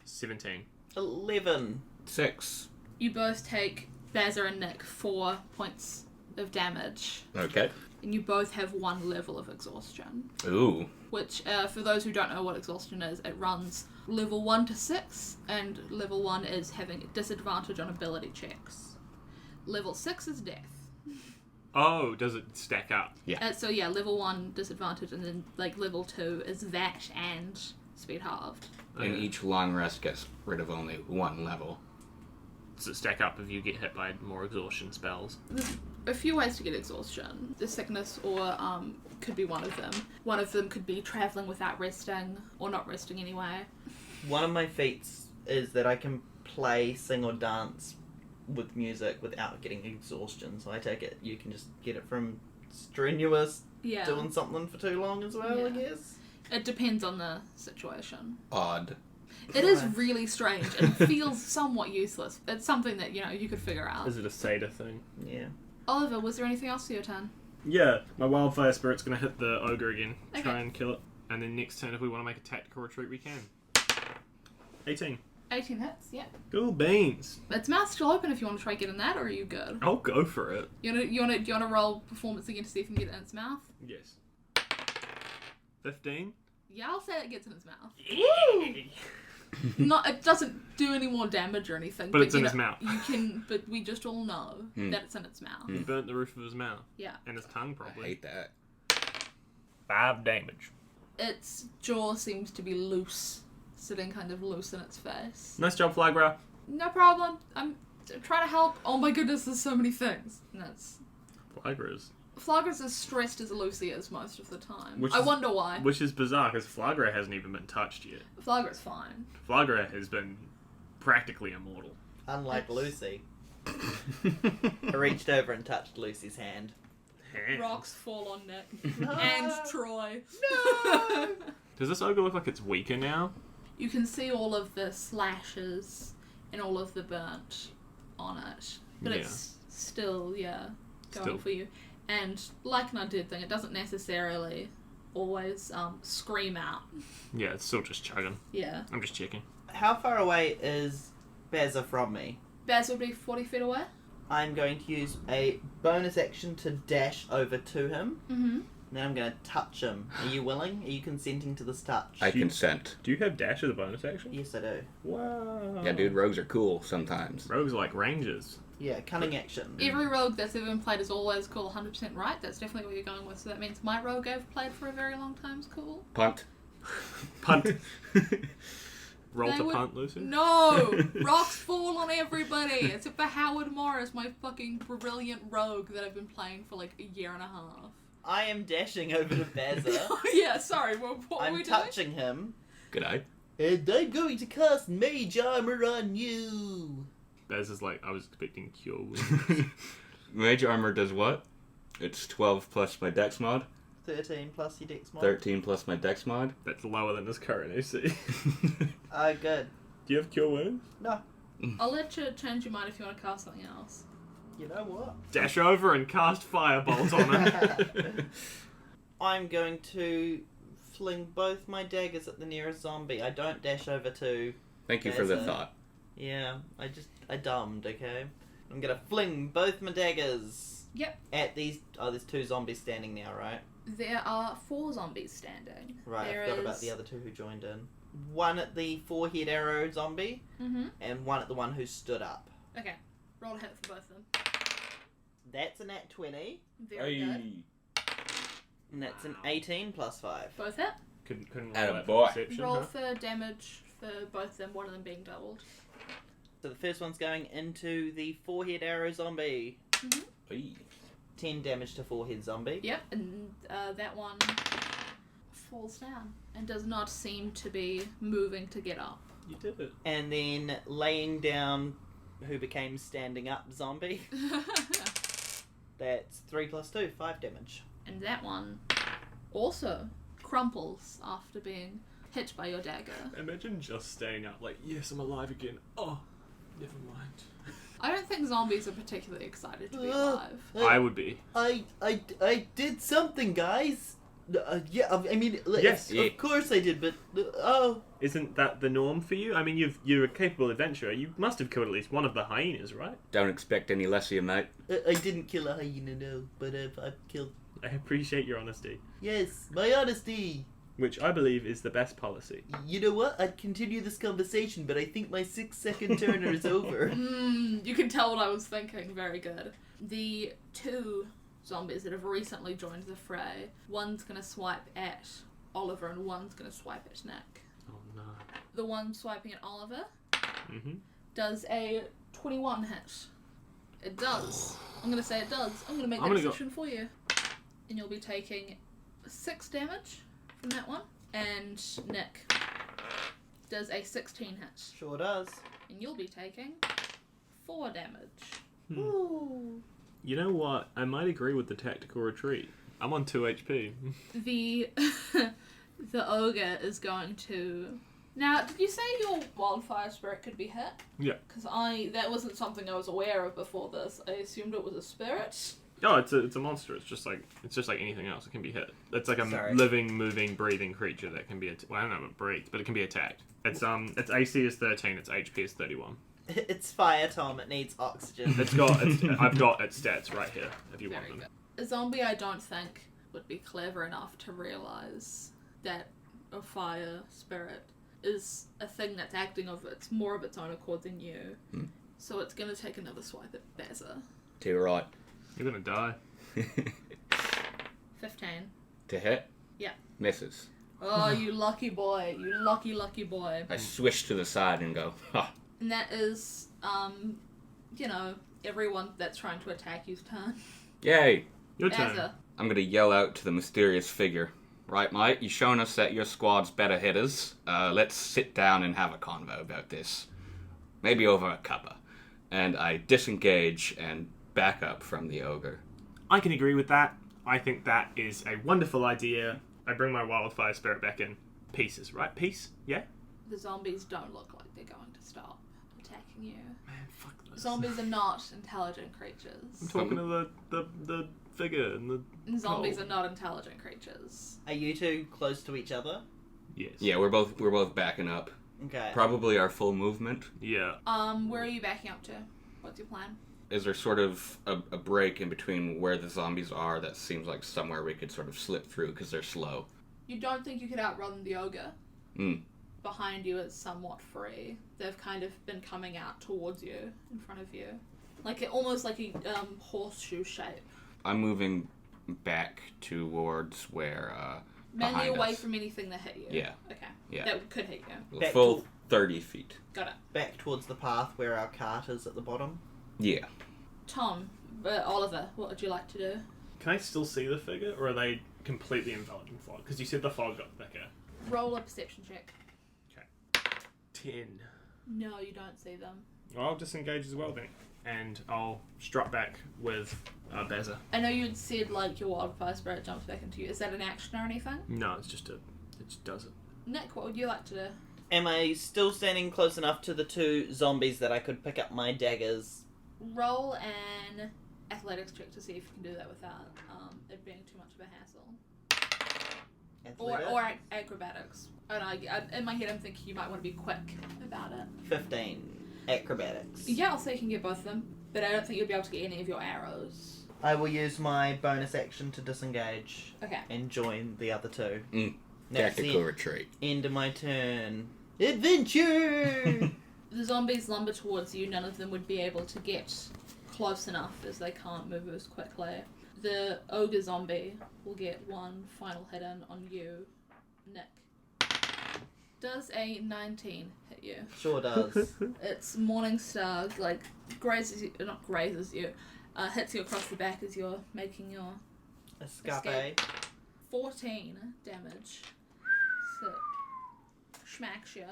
17. 11. 6. You both take, Bazza and Nick, 4 points of damage, Okay. and you both have 1 level of exhaustion. Ooh. Which, for those who don't know what exhaustion is, it runs level 1 to 6, and level 1 is having a disadvantage on ability checks. Level 6 is death. Oh, does it stack up? So yeah, level 1 disadvantage, and then like level 2 is that and speed halved. And each long rest gets rid of only 1 level. Does it stack up if you get hit by more exhaustion spells? There's a few ways to get exhaustion. The sickness or could be one of them. One of them could be travelling without resting, or not resting anyway. One of my feats is that I can play, sing, or dance with music without getting exhaustion. So I take it you can just get it from strenuous Yeah. doing something for too long as well, I Yeah. guess. It depends on the situation. Odd. It is Right. really strange and feels somewhat useless. It's something that, you could figure out. Is it a Seder thing? Yeah. Oliver, was there anything else for your turn? Yeah, my Wildfire Spirit's going to hit the Ogre again. Okay. Try and kill it. And then next turn, if we want to make a tactical retreat, we can. 18. 18 hits, yeah. Cool beans. Its mouth's still open if you want to try getting that, or are you good? I'll go for it. You want to roll performance again to see if you can get it in its mouth? Yes. 15. Yeah, I'll say it gets in its mouth. Woo! Not, it doesn't do any more damage or anything. But it's in you his know, mouth. You can, but we just all know that it's in its mouth. He burnt the roof of his mouth. Yeah. And his tongue, I probably. hate that. 5 damage. Its jaw seems to be loose, sitting kind of loose in its face. Nice job, Flagra. No problem. I'm trying to help. Oh my goodness, there's so many things. And that's Flagra is... Flagra's as stressed as Lucy is most of the time. Which I is- wonder why. Which is bizarre, because Flagra hasn't even been touched yet. Flagra's fine. Flagra has been practically immortal. Unlike Lucy. I reached over and touched Lucy's hand. Rocks fall on Nick. And Troy. No! Does this ogre look like it's weaker now? You can see all of the slashes and all of the burnt on it. But Yeah. it's still, going Still. for you. And like an undead thing, it doesn't necessarily always scream out. Yeah, it's still just chugging. Yeah. I'm just checking. How far away is Bazza from me? Baz would be 40 feet away. I'm going to use a bonus action to dash over to him. Mm-hmm. Then I'm going to touch him. Are you willing? Are you consenting to this touch? I consent. Do you have dash as a bonus action? Yes, I do. Wow. Yeah, dude, rogues are cool sometimes. Rogues are like rangers. Yeah, cunning action. Every rogue that's ever been played is always cool, 100% right. That's definitely what you're going with. So that means my rogue I've played for a very long time is cool. Punt. Punt. Roll They to would- punt, Lucy? No! Rocks fall on everybody! Except for Howard Morris, my fucking brilliant rogue that I've been playing for like a year and a half. I am dashing over to Bazza. Yeah, sorry, what were I'm we doing? touching him. G'day. And I'm going to cast Mage Armor on you. Bez is like, I was expecting cure wounds. Mage armor does what? It's 12 plus my dex mod. 13 plus your dex mod. 13 plus my dex mod. That's lower than his current AC. Good. Do you have cure wounds? No. I'll let you change your mind if you want to cast something else. You know what? Dash over and cast Firebolt on him. I'm going to fling both my daggers at the nearest zombie. I don't dash over to... Thank you for the Bazza. thought. Yeah, I dumbed, okay? I'm gonna fling both my daggers. Yep. At these. Oh, there's 2 zombies standing now, right? There are 4 zombies standing. Right, There I forgot is- about the other 2 who joined in. One at the 4-head arrow zombie, Mm-hmm. and one at the one who stood up. Okay. Roll a hit for both of them. That's a nat 20, Very good. and that's an 18 plus 5. Both hit. Couldn't roll Atta that boy. for perception, Roll huh? for damage for both of them, one of them being doubled. So the first one's going into the 4-head arrow zombie. Oi. 10 damage to 4-head zombie. Yep, and that one falls down and does not seem to be moving to get up. You did it. And then laying down who became standing up zombie. That's 3 plus 2, 5 damage. And that one also crumples after being hit by your dagger. Imagine just staying up like, yes, I'm alive again. Oh, never mind. I don't think zombies are particularly excited to be alive. I would be. I did something, guys. Yeah, I mean, Yes. of course I did, but oh, Isn't that the norm for you? I mean, you're a capable adventurer. You must have killed at least one of the hyenas, right? Don't expect any less of you, mate. I didn't kill a hyena, no, but I've killed. I appreciate your honesty, Yes, my honesty. which I believe is the best policy. You know what? I'd continue this conversation, but I think my 6-second turner is over. You can tell what I was thinking. Very good. The 2 zombies that have recently joined the fray, one's going to swipe at Olivor and one's going to swipe at Nick. Oh no. The one swiping at Olivor Mm-hmm. does a 21 hit. It does. I'm going to say it does. I'm going to make I'm that gonna go- decision for you. And you'll be taking 6 damage from that one. And Nick does a 16 hit. Sure does. And you'll be taking 4 damage. Ooh. You know what? I might agree with the tactical retreat. I'm on 2 HP. The the ogre is going to... Now, did you say your wildfire spirit could be hit? Yeah. Because that wasn't something I was aware of before this. I assumed it was a spirit. Oh, it's a monster. It's just like anything else. It can be hit. It's like a Sorry. living, moving, breathing creature that can be. Well, I don't know if it breathes, but it can be attacked. Its AC is 13. Its HP is 31. It's fire, Tom. It needs oxygen. I've got its stats right here if you want Very them. good. A zombie, I don't think, would be clever enough to realise that a fire spirit is a thing that's acting of its more of its own accord than you. So it's going to take another swipe at Bazza. Too right. You're gonna die. 15. To hit? Yeah. Misses. Oh, you lucky boy. You lucky, lucky boy. I swish to the side and go, ha. And that is, everyone that's trying to attack you's turn. Yay! Your turn. Bazza. I'm gonna yell out to the mysterious figure. Right, mate, you've shown us that your squad's better hitters. Let's sit down and have a convo about this. Maybe over a cuppa. And I disengage and back up from the ogre. I can agree with that. I think that is a wonderful idea. I bring my wildfire spirit back in. Pieces, right? Peace? Yeah? The zombies don't look like they're going to stop attacking you. Man, fuck this. Zombies are not intelligent I'm creatures. talking to the figure and the... And zombies coal. are not intelligent creatures. Are you two close to each other? Yes. Yeah, we're both backing up. Okay. Probably our full movement. Yeah. Where are you backing up to? What's your plan? Is there sort of a break in between where the zombies are that seems like somewhere we could sort of slip through because they're slow? You don't think you could outrun the ogre? Mm. Behind you it's somewhat free. They've kind of been coming out towards you, in front of you. Almost like a horseshoe shape. I'm moving back towards where, Mainly behind away us. from anything that hit you. Yeah. Okay. Yeah. That could hit you. A Back full to- 30 feet. Got it. Back towards the path where our cart is at the bottom. Yeah. Tom, Oliver, what would you like to do? Can I still see the figure, or are they completely enveloped in fog? Because you said the fog got thicker. Roll a perception check. 10. No, you don't see them. Well, I'll disengage as well then. And I'll strut back with Bazza. I know you had said your wildfire spirit jumps back into you. Is that an action or anything? No, it just does it. Nick, what would you like to do? Am I still standing close enough to the 2 zombies that I could pick up my daggers? Roll an athletics check to see if you can do that without it being too much of a hassle. Or acrobatics. I don't know, in my head I'm thinking you might want to be quick about it. 15. Acrobatics. Yeah, I'll say you can get both of them. But I don't think you'll be able to get any of your arrows. I will use my bonus action to disengage Okay. and join the other two. That's Tactical the retreat. end of my turn. Adventure! The zombies lumber towards you. None of them would be able to get close enough as they can't move as quickly. The ogre zombie will get one final hit in on you, Nick. Does a 19 hit you? Sure does. It's Morningstar, like, grazes you, not grazes you, hits you across the back as you're making your Escape. 14 damage. So, smacks you.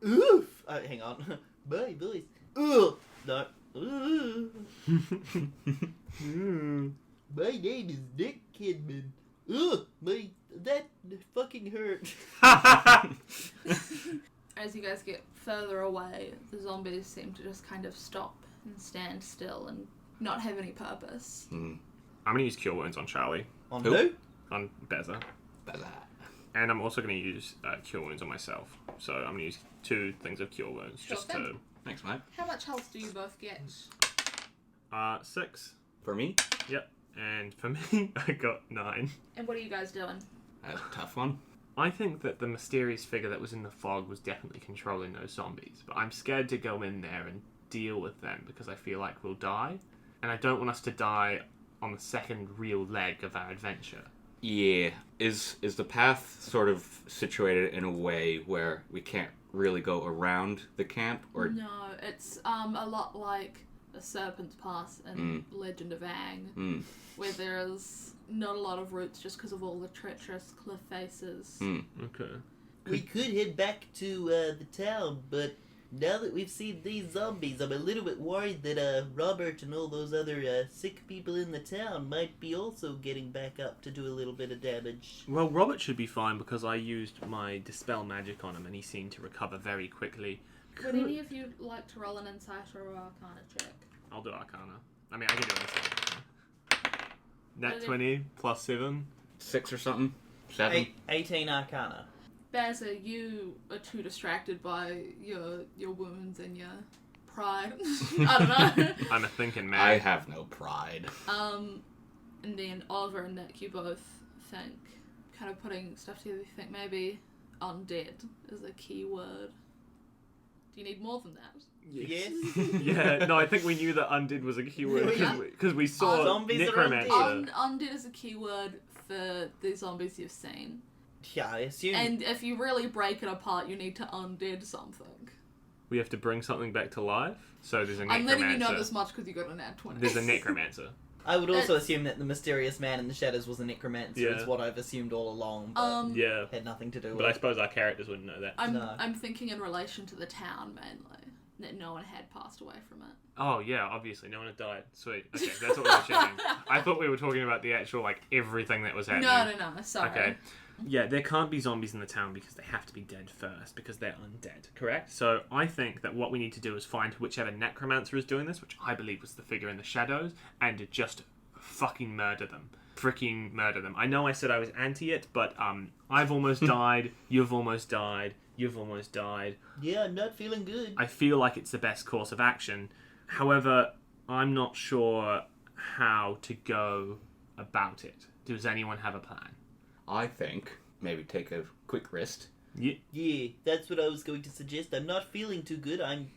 Oof! Oh, hang on. My voice. Ooh! No. Ooh. My name is Nick Kidman. Ugh! That fucking hurt. As you guys get further away, the zombies seem to just kind of stop and stand still and not have any purpose. I'm going to use Cure Wounds on Charlie. On Who? who? On Bazza. Bazza. And I'm also going to use Cure Wounds on myself. So I'm going to use 2 things of Cure Wounds. Sure just thing. to... Thanks, mate. How much health do you both get? 6. For me, Yep. And for me, I got 9. And what are you guys doing? that's a tough one. I think that the mysterious figure that was in the fog was definitely controlling those zombies, but I'm scared to go in there and deal with them because I feel like we'll die, and I don't want us to die on the second real leg of our adventure. Yeah. Is the path sort of situated in a way where we can't really go around the camp, or No, it's a lot like the Serpent's Pass in Legend of Aang, where there's not a lot of routes just because of all the treacherous cliff faces. Okay. We could head back to the town, but now that we've seen these zombies, I'm a little bit worried that Robert and all those other sick people in the town might be also getting back up to do a little bit of damage. Well, Robert should be fine because I used my Dispel magic on him and he seemed to recover very quickly. Would any of you like to roll an Insight or Arcana check? I'll do Arcana. I mean, I can do it. Nat 20 plus 7. 6 or something? 7? 18 Arcana. Bazza, you are too distracted by your wounds and your pride. I don't know. I'm a thinking man. I have no pride. And then Oliver and Nick, you both think, kind of putting stuff together, you think maybe undead is a key word. Do you need more than that? Yes. Yeah, no, I think we knew that undead was a keyword because we saw Zombies are necromancer. Undead is a keyword for the zombies you've seen. Yeah, I assume. And if you really break it apart, you need to undead something. We have to bring something back to life. So there's a necromancer. I'm letting you know this much because you got an nat 20. There's a necromancer. I would also assume that the mysterious man in the shadows was a necromancer. Yeah. Is what I've assumed all along, but Yeah, had nothing to do with but I it. suppose our characters wouldn't know that. I'm thinking in relation to the town mainly. That no one had passed away from it. Oh yeah, obviously no one had died. Sweet. Okay, that's what we were checking. I thought we were talking about the actual like everything that was happening. No, sorry. Okay. Yeah, there can't be zombies in the town because they have to be dead first because they're undead, correct? So I think that what we need to do is find whichever necromancer is doing this, which I believe was the figure in the shadows, and just fucking murder them. Freaking murder them. I know I said I was anti it, but I've almost died, you've almost died, you've almost died. Yeah, I'm not feeling good. I feel like it's the best course of action. However, I'm not sure how to go about it. Does anyone have a plan? I think maybe take a quick rest. Yeah, that's what I was going to suggest. I'm not feeling too good. I'm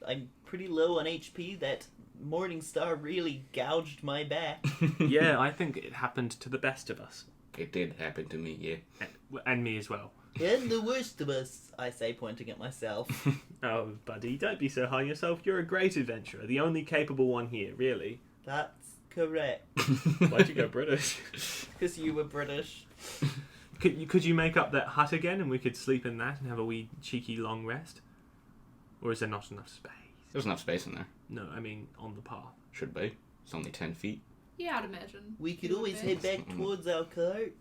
pretty low on HP. That Morning Star really gouged my back. Yeah, I think it happened to the best of us. It did happen to me, yeah. And me as well. And the worst of us, I say, pointing at myself. Oh, buddy, don't be so high on yourself. You're a great adventurer. The only capable one here, really. That's correct. Why'd you go British? Because you were British. Could you make up that hut again and we could sleep in that and have a wee cheeky long rest? Or is there not enough space? There's enough space in there. No, I mean on the path. Should be. It's only 10 feet. Yeah, I'd imagine. We could always head back towards our cart.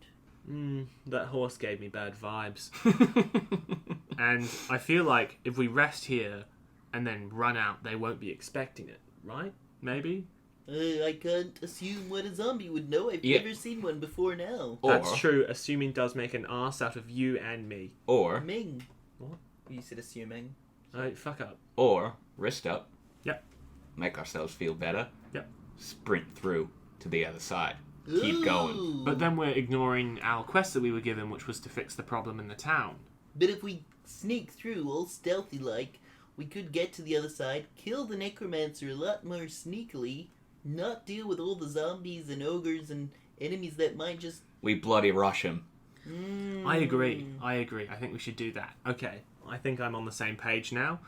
That horse gave me bad vibes. And I feel like if we rest here and then run out, they won't be expecting it, right? Maybe? I can't assume what a zombie would know. I've Yeah. never seen one before now. That's true. Assuming does make an ass out of you and me. Or, Ming. What? You said assuming. Alright, fuck up. or, rest up. Yep. make ourselves feel better. Yep. Sprint through to the other side. Keep going. Ooh. But then we're ignoring our quest that we were given, which was to fix the problem in the town. But if we sneak through all stealthy-like, we could get to the other side, kill the necromancer a lot more sneakily, not deal with all the zombies and ogres and enemies that might just... We bloody rush him. I agree. I think we should do that. Okay, I think I'm on the same page now.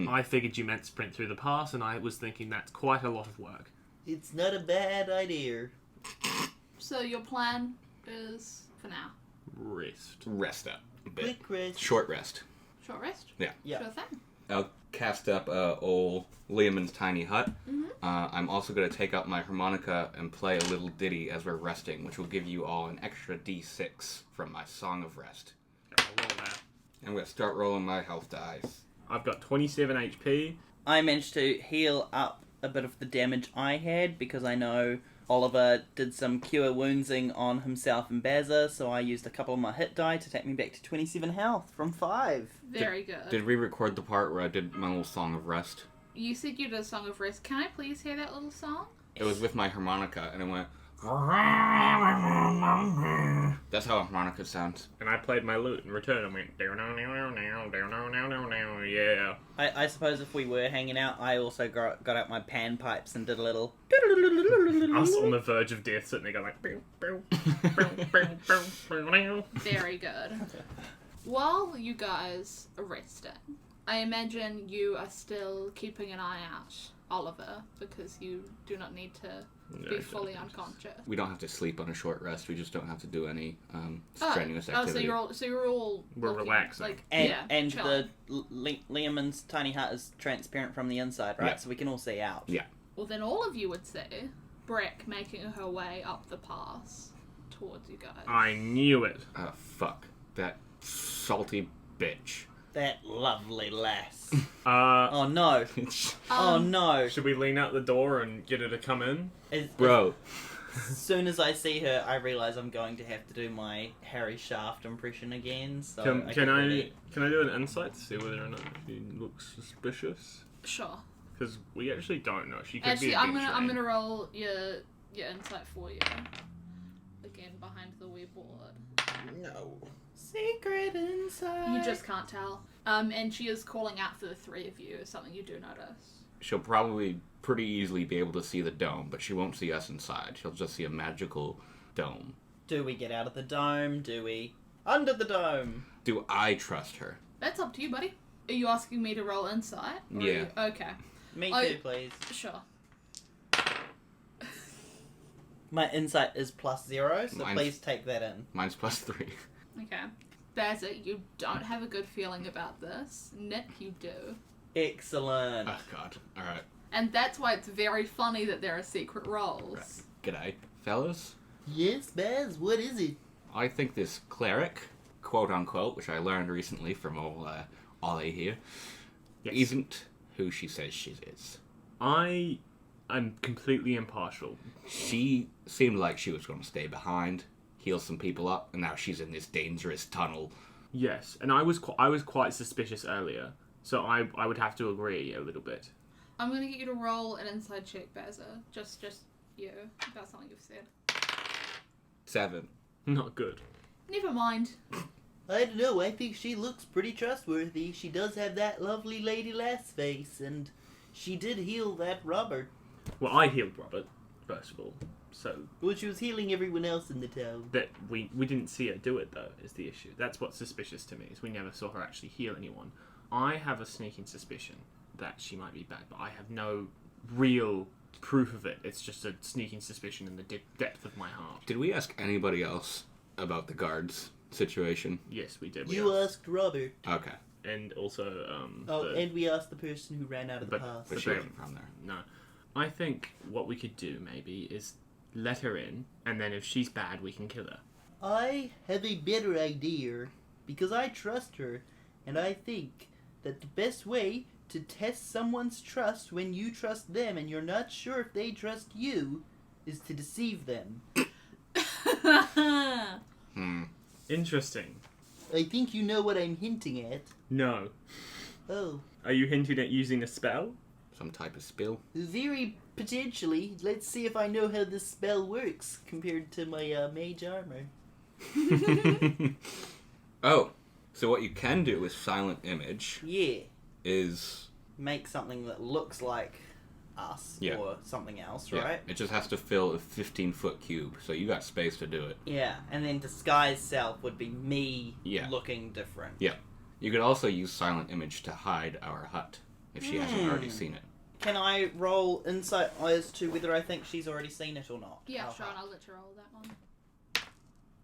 I figured you meant sprint through the pass, and I was thinking that's quite a lot of work. It's not a bad idea. So your plan is, for now, Rest up a bit. Quick rest. Short rest. short rest? Yeah. Sure thing. I'll cast up old Leeming's tiny hut. I'm also going to take out my harmonica and play a little ditty as we're resting, which will give you all an extra d6 from my Song of Rest. I'll roll that. I'm going to start rolling my health dice. I've got 27 HP. I managed to heal up a bit of the damage I had because I know Oliver did some cure woundsing on himself and Bazza, so I used a couple of my hit die to take me back to 27 health from 5. Very good. Did we record the part where I did my little Song of Rest? You said you did a Song of Rest. Can I please hear that little song? It was with my harmonica, and it went... That's how a harmonica sounds. And I played my lute in return. I went... Yeah. I suppose if we were hanging out, I also got out my panpipes and did a little... Us on the verge of death sitting there going like... Very good. While you guys are resting, I imagine you are still keeping an eye out, Oliver, because you do not need to be fully unconscious. We don't have to sleep on a short rest. We just don't have to do any strenuous activity. So you're all We're looking, relaxing. like, And, yeah, and chilling. the Leeming's tiny hut is transparent from the inside, right? Yeah. So we can all see out. Yeah. Well, then all of you would see Breck making her way up the pass towards you guys. I knew it. Oh, fuck. That salty bitch. That lovely lass. Uh, Oh no. Oh no. should we lean out the door and get her to come in? Bro. As soon as I see her, I realise I'm going to have to do my Harry Shaft impression again. So Can get I ready. do an insight to see whether or not she looks suspicious? Sure. Because we actually don't know. She could Actually, be. I'm gonna roll your insight for you. Again, behind the wee board. No. Secret inside. You just can't tell. And she is calling out for the three of you. Is something you do notice. She'll probably pretty easily be able to see the dome, but she won't see us inside. She'll just see a magical dome. Do we get out of the dome? Do we under the dome? Do I trust her? That's up to you, buddy. Are you asking me to roll insight? Or are Yeah. you- Okay. Me I- too, please. Sure. My insight is +0, so Mine's- please take that in. Mine's +3. Okay. Bazza, you don't have a good feeling about this. Nick, you do. Excellent. Oh, God. Alright. And that's why it's very funny that there are secret rolls. G'day, fellas. Yes, Baz, what is it? I think this cleric, quote-unquote, which I learned recently from Ollie here, Yes. isn't who she says she is. I'm completely impartial. She seemed like she was going to stay behind, heal some people up, and now she's in this dangerous tunnel. Yes, and I was quite suspicious earlier, so I would have to agree a little bit. I'm gonna get you to roll an inside check, Bazza. Just you. About something you've said. 7. Not good. Never mind. I don't know, I think she looks pretty trustworthy. She does have that lovely lady lass face, and she did heal that Robert. Well, I healed Robert first of all, so Well, she was healing everyone else in the town. that we didn't see her do it though is the issue. That's what's suspicious to me is we never saw her actually heal anyone. I have a sneaking suspicion that she might be bad, but I have no real proof of it. It's just a sneaking suspicion in the depth of my heart. Did we ask anybody else about the guards situation? Yes, we did. You asked Robert. Okay. and also And we asked the person who ran out of the pass. But she wasn't from there. no. I think what we could do maybe is let her in, and then if she's bad, we can kill her. I have a better idea, because I trust her, and I think that the best way to test someone's trust when you trust them and you're not sure if they trust you is to deceive them. Interesting. I think you know what I'm hinting at. No. Oh, Are you hinting at using a spell? Some type of spill? Very potentially. Let's see if I know how this spell works compared to my mage armor. Oh, so what you can do with Silent Image Yeah. is... Make something that looks like us Yeah. or something else, Yeah, right? it just has to fill a 15-foot cube, so you got space to do it. Yeah, and then disguise self would be me Yeah. looking different. Yeah. You could also use Silent Image to hide our hut, if she hasn't already seen it. Can I roll insight as to whether I think she's already seen it or not? Yeah, Our sure, hut. and I'll let you roll that one.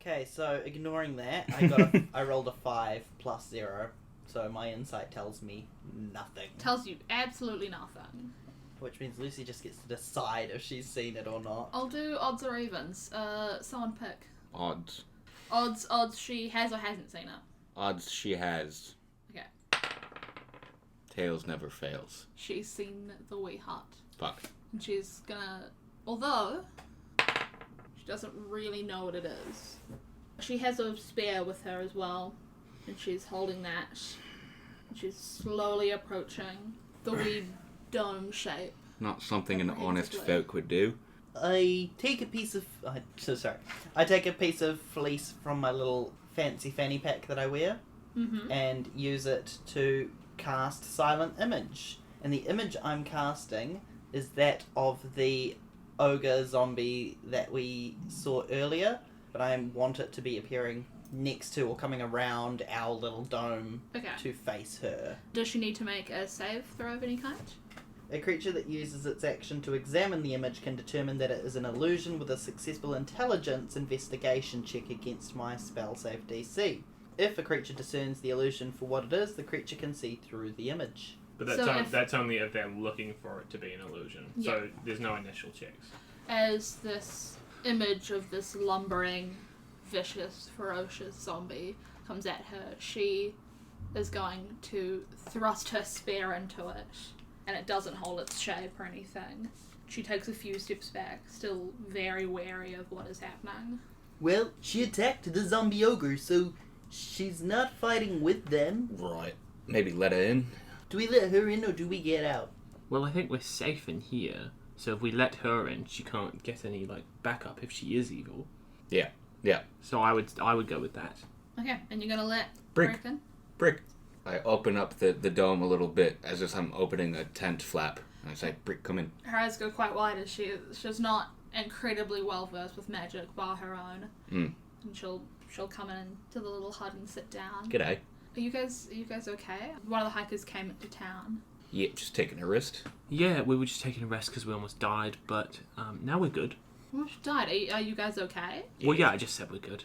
Okay, so ignoring that, I rolled a 5 plus 0, so my insight tells me nothing. Tells you absolutely nothing. Which means Lucy just gets to decide if she's seen it or not. I'll do odds or evens. Someone pick. Odds. Odds she has or hasn't seen it. Odds she has. Okay. Tails never fails. She's seen the wee hut. Fuck. And she's gonna... Although, she doesn't really know what it is. She has a spear with her as well. And she's holding that. And she's slowly approaching the wee dome shape. Not something an honest Apprehensively. folk would do. I take a piece of... I take a piece of fleece from my little fancy fanny pack that I wear Mm-hmm. and use it to cast Silent Image. And the image I'm casting is that of the ogre zombie that we saw earlier, but I want it to be appearing next to or coming around our little dome Okay. to face her. Does she need to make a save throw of any kind? A creature that uses its action to examine the image can determine that it is an illusion with a successful intelligence investigation check against my spell save DC. If a creature discerns the illusion for what it is, the creature can see through the image. But that's, So if- that's only if they're looking for it to be an illusion. Yeah. So there's no initial checks. As this image of this lumbering, vicious, ferocious zombie comes at her, she is going to thrust her spear into it, and it doesn't hold its shape or anything. She takes a few steps back, still very wary of what is happening. Well, she attacked the zombie ogre, so she's not fighting with them. Right. Maybe let her in? Do we let her in or do we get out? Well, I think we're safe in here, so if we let her in, she can't get any, backup if she is evil. Yeah. Yeah. So I would go with that. Okay, and you're gonna let Brick. Barrigan? Brick. I open up the dome a little bit as if I'm opening a tent flap. And I say, Brick, come in. Her eyes go quite wide as she's not incredibly well versed with magic bar her own. Mm. And she'll come in to the little hut and sit down. G'day. Are you guys okay? One of the hikers came into town. Yeah, just taking a wrist. Yeah, we were just taking a rest because we almost died, but now we're good. Well, she died. Are you guys okay? Well, yeah, I just said we're good.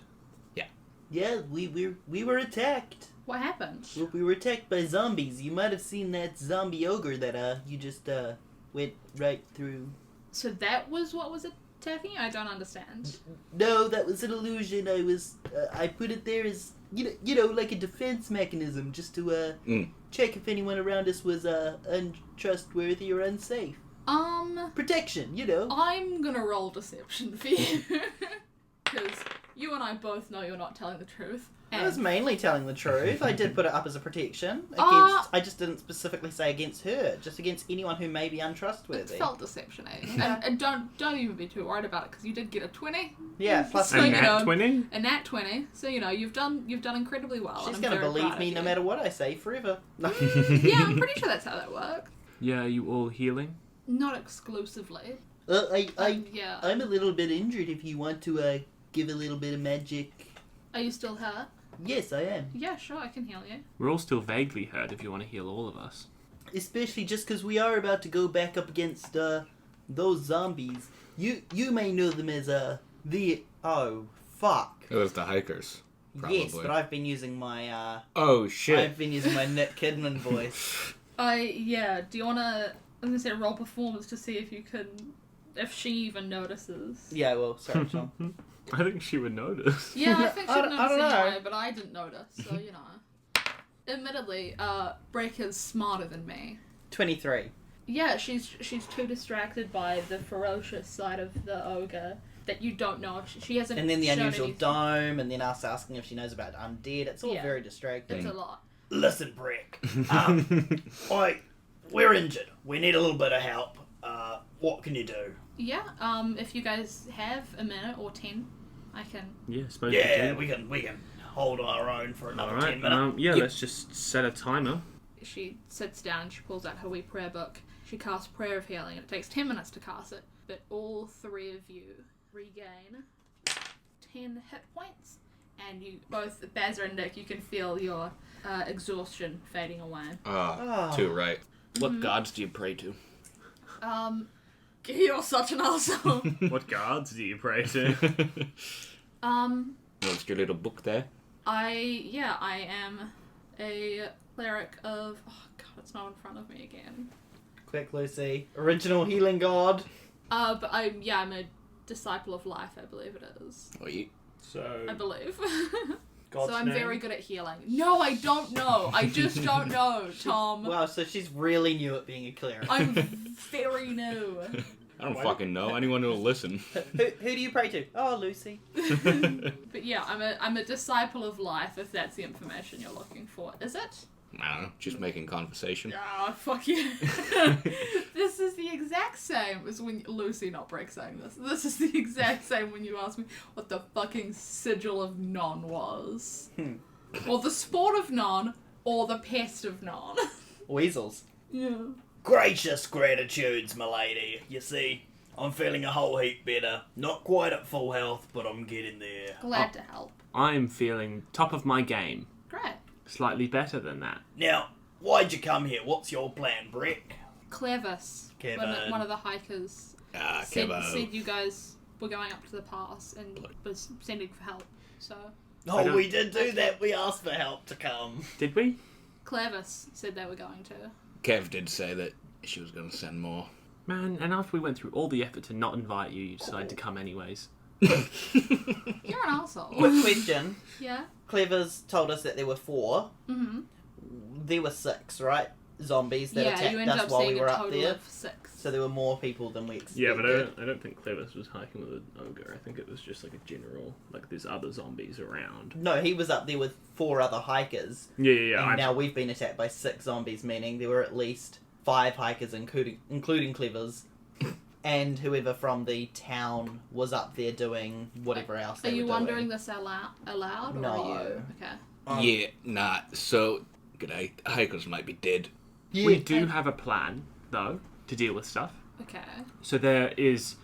Yeah, we were attacked. What happened? We were attacked by zombies. You might have seen that zombie ogre that you just went right through. So that was what was attacking you? I don't understand. No, that was an illusion. I put it there as you know, like a defense mechanism, just to check if anyone around us was untrustworthy or unsafe. Protection, you know. I'm gonna roll deception for you. Because you and I both know you're not telling the truth. I was mainly telling the truth. I did put it up as a protection against. I just didn't specifically say against her, just against anyone who may be untrustworthy. It's felt deception, eh? And don't even be too worried about it because you did get a 20. Yeah, plus So, And you nat know, 20? A nat 20. So you know you've done incredibly well. she's and I'm gonna very believe proud me of no you. matter what I say forever. Yeah, I'm pretty sure that's how that works. Yeah, are you all healing? Not exclusively. Yeah. I'm a little bit injured. If you want to give a little bit of magic. Are you still hurt? Yes, I am. Yeah, sure, I can heal you. We're all still vaguely hurt if you want to heal all of us. Especially just because we are about to go back up against those zombies. You may know them as oh fuck. It was the hikers. Probably. Yes, but I've been using my Oh, shit. I've been using my Nick Kidman voice. Yeah, do you wanna, I'm gonna say roll performance to see if you can, if she even notices. Yeah, well, sorry, Tom. I think she would notice. Yeah, I think she'd I don't notice know. anyway, but I didn't notice, so you know. Admittedly, Breaker's smarter than me. 23. Yeah, she's too distracted by the ferocious side of the ogre that you don't know if she hasn't. And then the shown unusual anything. dome, and then us asking if she knows about undead. It's all Yeah. very distracting. It's a lot. Listen, Brick. We're injured. We need a little bit of help. What can you do? Yeah, if you guys have a minute or 10, I can... Yeah, suppose Yeah, we do. we can hold our own for another Alright, 10 minutes. let's just set a timer. She sits down and she pulls out her wee prayer book. She casts Prayer of Healing, and it takes 10 minutes to cast it. But all three of you regain 10 hit points. And you, both Bazza and Nick, you can feel your exhaustion fading away. Too right. What gods do you pray to? You're such an asshole. What gods do you pray to? What's your little book there? I am a cleric of... Oh, God, it's not in front of me again. Quick, Lucy. Original healing god. But I'm a disciple of life, I believe it is. Wait. So, I believe. God's So I'm name? very good at healing. No, I don't know. I just don't know, Tom. Wow, so she's really new at being a cleric. I'm very new. I don't fucking know. Anyone who'll listen. Who do you pray to? Oh, Lucy. But yeah, I'm a disciple of life, if that's the information you're looking for. Is it? I don't know. Just making conversation. Ah, fuck you. This is the exact same as when Lucy, not Breck, saying this. This is the exact same when you asked me what the fucking sigil of Non was. Or the sport of Non, or the pest of Non. Weasels. Yeah. Gracious gratitudes, my lady. You see, I'm feeling a whole heap better. Not quite at full health, but I'm getting there. Glad to help. I'm feeling top of my game. Great. Slightly better than that. Now, why'd you come here? What's your plan, Brick? Clevis, Kevin. one of the hikers, said you guys were going up to the pass and was sending for help. So Oh, we did do that. We asked for help to come. Did we? Clevis said they were going to. Kev did say that she was going to send more. Man, and after we went through all the effort to not invite you, you decided to come anyways. You're an asshole. Quick question. Yeah. Clever's told us that there were 4. Mm-hmm. There were 6, right? Zombies that Yeah, you attacked ended us up while we seeing were a up total there. of 6. So there were more people than we expected. Yeah, but I don't think Clevis was hiking with an ogre. I think it was just like a general, like there's other zombies around. No, he was up there with 4 other hikers. Yeah. And now we've been attacked by 6 zombies, meaning there were at least 5 hikers, including Clever's, and whoever from the town was up there doing whatever else they Are were you doing. wondering this aloud, or No. are you... Okay. Yeah, nah. So, g'day. Hikers might be dead. Yeah. We do have a plan, though, to deal with stuff. Okay. So there is,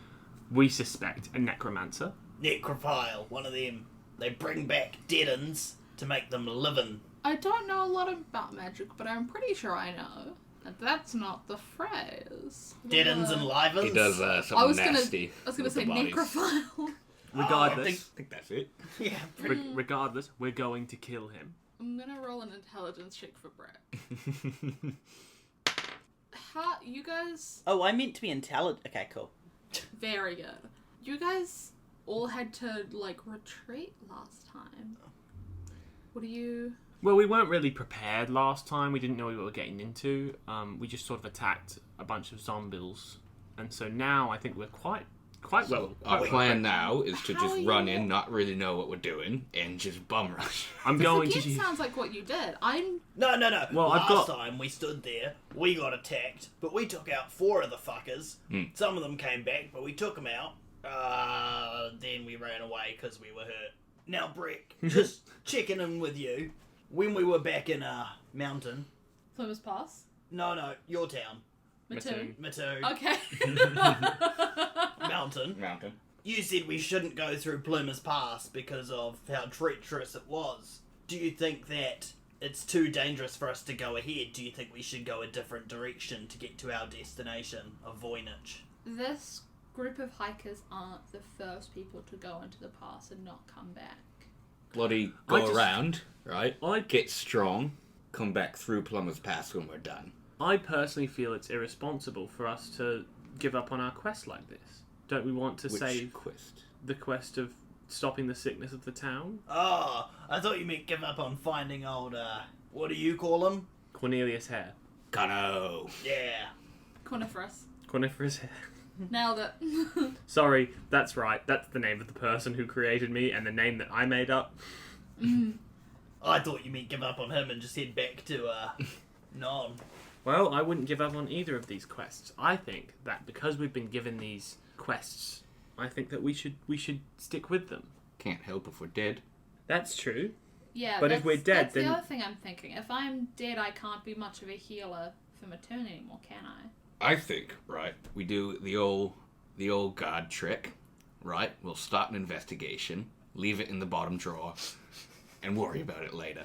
we suspect, a necromancer. Necrophile, one of them. They bring back dead uns to make them living. I don't know a lot about magic, but I'm pretty sure I know that that's not the phrase. Dead uns and live uns. He does something I was nasty. gonna say with the bodies. necrophile. Regardless, I think that's it. Yeah, regardless, we're going to kill him. I'm gonna roll an intelligence check for Brett. You guys... Oh, I meant to be intelligent. Okay, cool. Very good. You guys all had to, retreat last time. What do you... Well, we weren't really prepared last time. We didn't know what we were getting into. We just sort of attacked a bunch of zombies. And so now I think we're quite So, well. our plan now is to How just are run you- in, not really know what we're doing, and just bum rush. I'm going Again, to... sounds like what you did. I'm... No. Well, I've Last got- time we stood there, we got attacked, but we took out 4 of the fuckers. Some of them came back, but we took them out. Then we ran away because we were hurt. Now, Brick, just checking in with you. When we were back in Mountain... Plumas Pass? No, your town. Mattoon? Mattoon. Okay. Mountain. Mountain. You said we shouldn't go through Plumas Pass because of how treacherous it was. Do you think that it's too dangerous for us to go ahead? Do you think we should go a different direction to get to our destination of Voynich? This group of hikers aren't the first people to go into the pass and not come back. Bloody I go just- around, right? I- Get strong, come back through Plumas Pass when we're done. I personally feel it's irresponsible for us to give up on our quest like this. Don't we want to Which save quest? the quest of stopping the sickness of the town? Oh, I thought you meant give up on finding old, what do you call him? Cornelius Hare. Kano. Yeah. Coniferous. Coniferous Hare. Nailed it. Sorry, that's right. That's the name of the person who created me and the name that I made up. I thought you meant give up on him and just head back to, Non. Well, I wouldn't give up on either of these quests. I think that because we've been given these quests, I think that we should stick with them. Can't help if we're dead. That's true. Yeah, But if we're dead, that's then- the other thing I'm thinking. If I'm dead, I can't be much of a healer for Matern anymore, can I? I think, right, we do the old guard trick, right? We'll start an investigation, leave it in the bottom drawer, and worry about it later.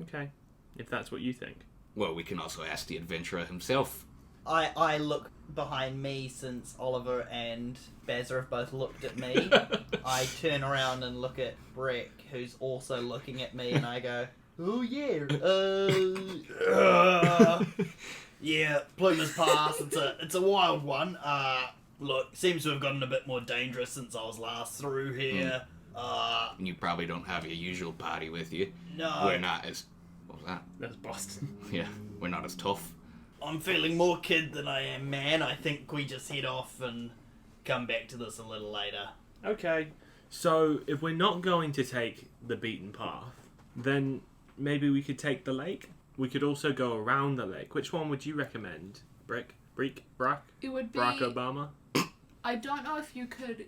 Okay, if that's what you think. Well, we can also ask the adventurer himself. I look behind me since Olivor and Bazza have both looked at me. I turn around and look at Breck, who's also looking at me, and I go, "Oh yeah, yeah, Plumas Pass. It's a wild one. Look, seems to have gotten a bit more dangerous since I was last through here. And you probably don't have your usual party with you. No, We're not as... What was that? That's Boston. Yeah, we're not as tough. I'm feeling more kid than I am man. I think we just head off and come back to this a little later." Okay, so if we're not going to take the beaten path, then maybe we could take the lake. We could also go around the lake. Which one would you recommend? Breck? Brack? It would be. Barack Obama? I don't know if you could,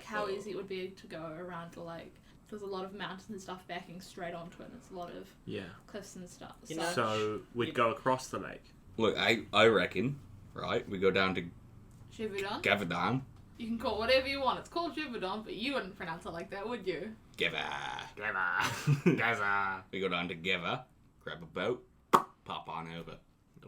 how easy it would be to go around the lake. There's a lot of mountains and stuff backing straight onto it. There's a lot of Yeah. cliffs and stuff. You know- So we'd go across the lake. Look, I reckon, right, we go down to Shivudon? Gavadon. You can call it whatever you want. It's called Shivudon, but you wouldn't pronounce it like that, would you? Gaza. We go down to Geva, grab a boat, pop on over.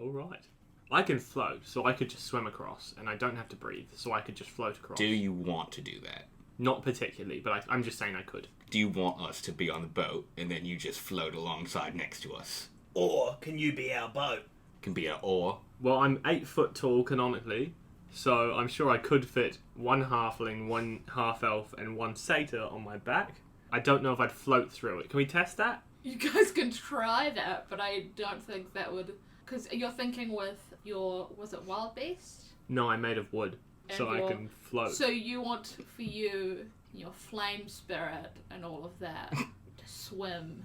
Alright. I can float, so I could just swim across, and I don't have to breathe, so I could just float across. Do you want to do that? Not particularly, but I'm just saying I could. Do you want us to be on the boat and then you just float alongside next to us? Or can you be our boat? Can be an oar. Well, I'm 8 foot tall canonically, so I'm sure I could fit one halfling, one half elf, and one satyr on my back. I don't know if I'd float through it. Can we test that? You guys can try that, but I don't think that would... Because you're thinking with your... Was it wild beast? No, I'm made of wood, so And I your- can float. So you want for you, your flame spirit and all of that, to swim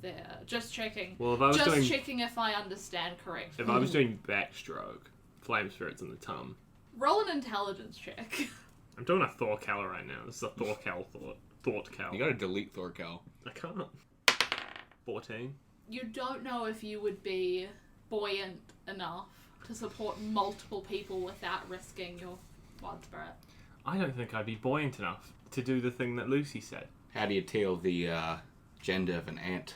there. Just checking. Well, if I was Just doing checking if I understand correctly. if I was doing backstroke, flame spirits in the tum. Roll an intelligence check. I'm doing a Thorkel right now. This is a Thorkel Thorkel. You gotta delete Thorkel. I can't. 14. You don't know if you would be buoyant enough to support multiple people without risking your wild spirit. I don't think I'd be buoyant enough to do the thing that Lucy said. How do you tail the gender of an ant?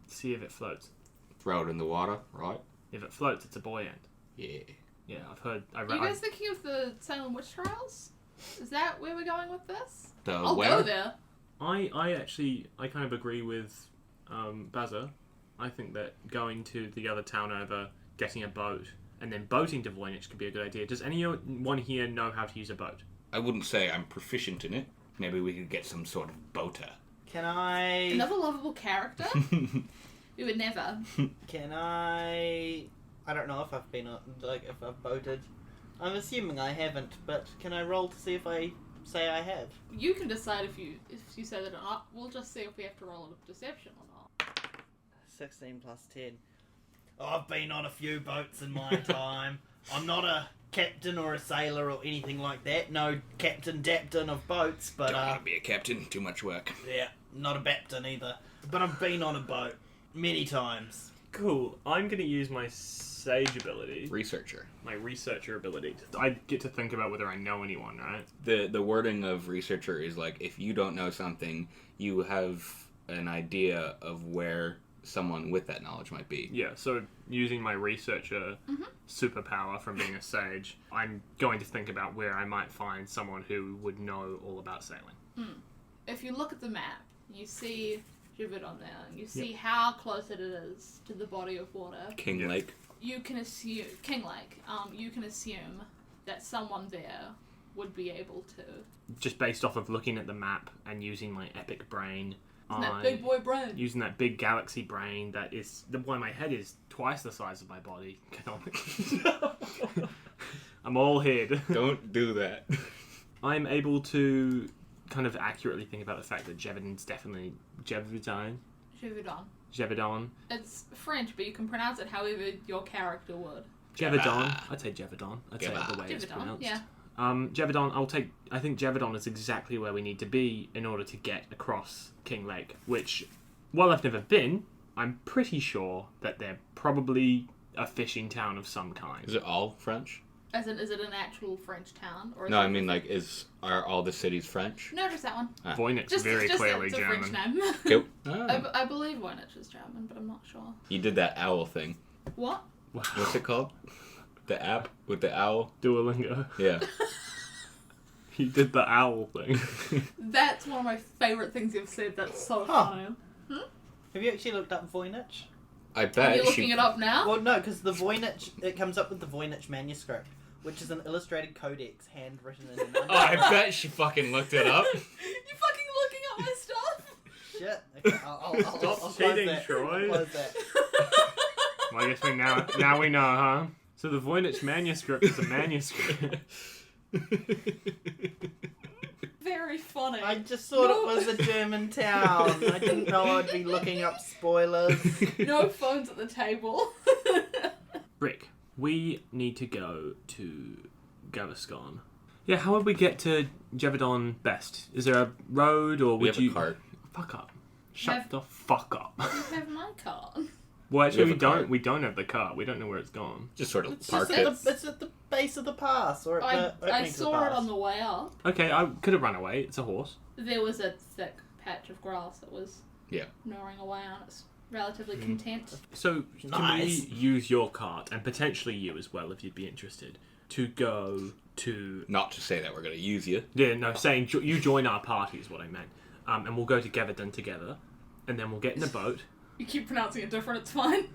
See if it floats. Throw it in the water, right? If it floats, it's a buoyant. Yeah. Yeah, I've heard. Are you guys thinking of the Salem Witch Trials? Is that where we're going with this? The I'll where? go there. I actually kind of agree with Bazza. I think that going to the other town over, getting a boat, and then boating to Voynich could be a good idea. Does anyone here know how to use a boat? I wouldn't say I'm proficient in it. Maybe we could get some sort of boater. Can I? Another lovable character? We would never. Can I? I don't know if I've been if I've boated. I'm assuming I haven't, but can I roll to see if I say I have? You can decide if you say that or not. We'll just see if we have to roll a deception or not. 16 plus 10. I've been on a few boats in my time. I'm not a captain or a sailor or anything like that. No captain of boats, but Don't want to be a captain. Too much work. yeah, not a baptin either. But I've been on a boat many times. Cool. I'm going to use my sage ability, Researcher. my researcher ability. I get to think about whether I know anyone, right? The wording of researcher is like, if you don't know something, you have an idea of where someone with that knowledge might be. Yeah, so using my researcher superpower from being a sage, I'm going to think about where I might find someone who would know all about sailing. If you look at the map, you see Jivid on there, and you see how close it is to the body of water. King Yeah. Lake. You can assume King Lake. You can assume that someone there would be able to. Just based off of looking at the map and using my epic brain. Isn't that big boy brain? Using that big galaxy brain that is why my head is twice the size of my body. I'm all head. Don't do that. I'm able to kind of accurately think about the fact that Jevidon's definitely Jevidon. Jividon. Jevedon. It's French, but you can pronounce it however your character would. Jevedon. I'd say Jevedon. I'd say it the way it's Jevedon, pronounced. yeah. Jevedon, I think Jevedon is exactly where we need to be in order to get across King Lake, which, while I've never been, I'm pretty sure that they're probably a fishing town of some kind. Is it all French? As in, is it an actual French town? Or is No, it I mean, like, are all the cities French? No, just that one. Voynich very clearly it's a German. French name. Cool. Ah. I believe Voynich is German, but I'm not sure. You did that owl thing. What? Wow. What's it called? The app with the owl? Duolingo. Yeah. You did the owl thing. That's one of my favourite things you've said. That's so Huh. funny. Have you actually looked up Voynich? I Are bet you looking it up now? Well, no, because the Voynich, it comes up with the Voynich manuscript, which is an illustrated codex handwritten in an Oh, I bet she fucking looked it up. You fucking looking up my stuff? Shit. Okay, I'll Stop close cheating, that. Troy. I'll close that. Well, I guess now we know, huh? So the Voynich manuscript is a manuscript. Very funny. I just thought No. it was a German town. I didn't know I'd be looking up spoilers. No phones at the table. Rick, we need to go to Gaviscon. Yeah, how would we get to Jevedon best? Is there a road, or We would have a you... cart. Fuck up. Shut Have- the fuck up. You have my card. Well, actually, We we have a cart. don't. We don't have the car. We don't know where it's gone. Just sort of It's park just it. it's at the base of the pass, or at I the opening to the saw it pass. on the way up. Okay, I could have run away. It's a horse. There was a thick patch of grass that was Yeah. gnawing away on its relatively content. So can Nice. we use your cart, and potentially you as well, if you'd be interested, to go to... Not to say that we're going to use you. Yeah, no, saying you join our party is what I meant. And we'll go to Gevedon together, and then we'll get in a boat, You keep pronouncing it different, it's fine.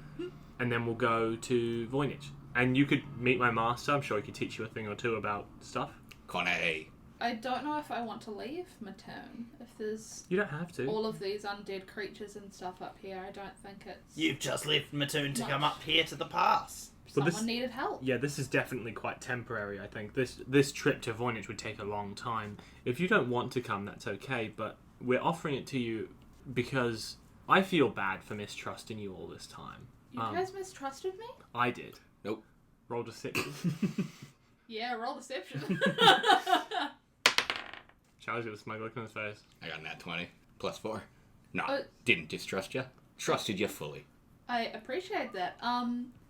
and then we'll go to Voynich. And you could meet my master. I'm sure he could teach you a thing or two about stuff. Connie. I don't know if I want to leave Matern. If there's You don't have to. all of these undead creatures and stuff up here, I don't think it's... You've just left Mattoon to Much. come up here to the pass. But Someone this- needed help. Yeah, this is definitely quite temporary, I think. This trip to Voynich would take a long time. If you don't want to come, that's okay, but we're offering it to you because I feel bad for mistrusting you all this time. You guys mistrusted me? I did. Nope. Roll deception. Yeah, roll deception. Charles got a smug look on his face. I got nat 20. Plus 4. No, Oh. didn't distrust you. Trusted you fully. I appreciate that.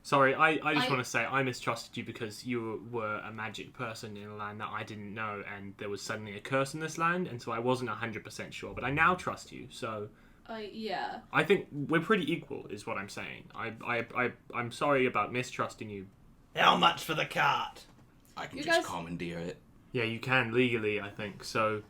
Sorry, I just I- want to say I mistrusted you because you were a magic person in a land that I didn't know, and there was suddenly a curse in this land, and so I wasn't 100% sure. But I now trust you, so yeah. I think we're pretty equal, is what I'm saying. I'm sorry about mistrusting you. How much for the cart? I can You just guys- commandeer it. Yeah, you can legally, I think. So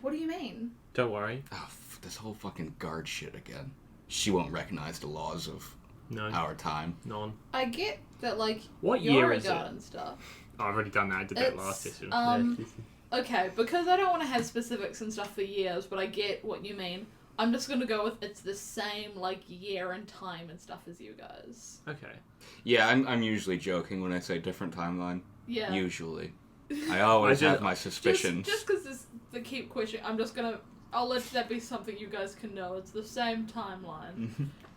What do you mean? don't worry. Oh, this whole fucking guard shit again. She won't recognize the laws of No, our time. none. I get that, like, What you're year a is guard it? and stuff. Oh, I've already done that. I did that It's, last issue. Okay, because I don't want to have specifics and stuff for years, but I get what you mean. I'm just gonna go with it's the same, like, year and time and stuff as you guys. Okay. Yeah, I'm usually joking when I say different timeline. Yeah. Usually. I always I have did- my suspicions. Just because this the keep question, I'll let that be something you guys can know. It's the same timeline.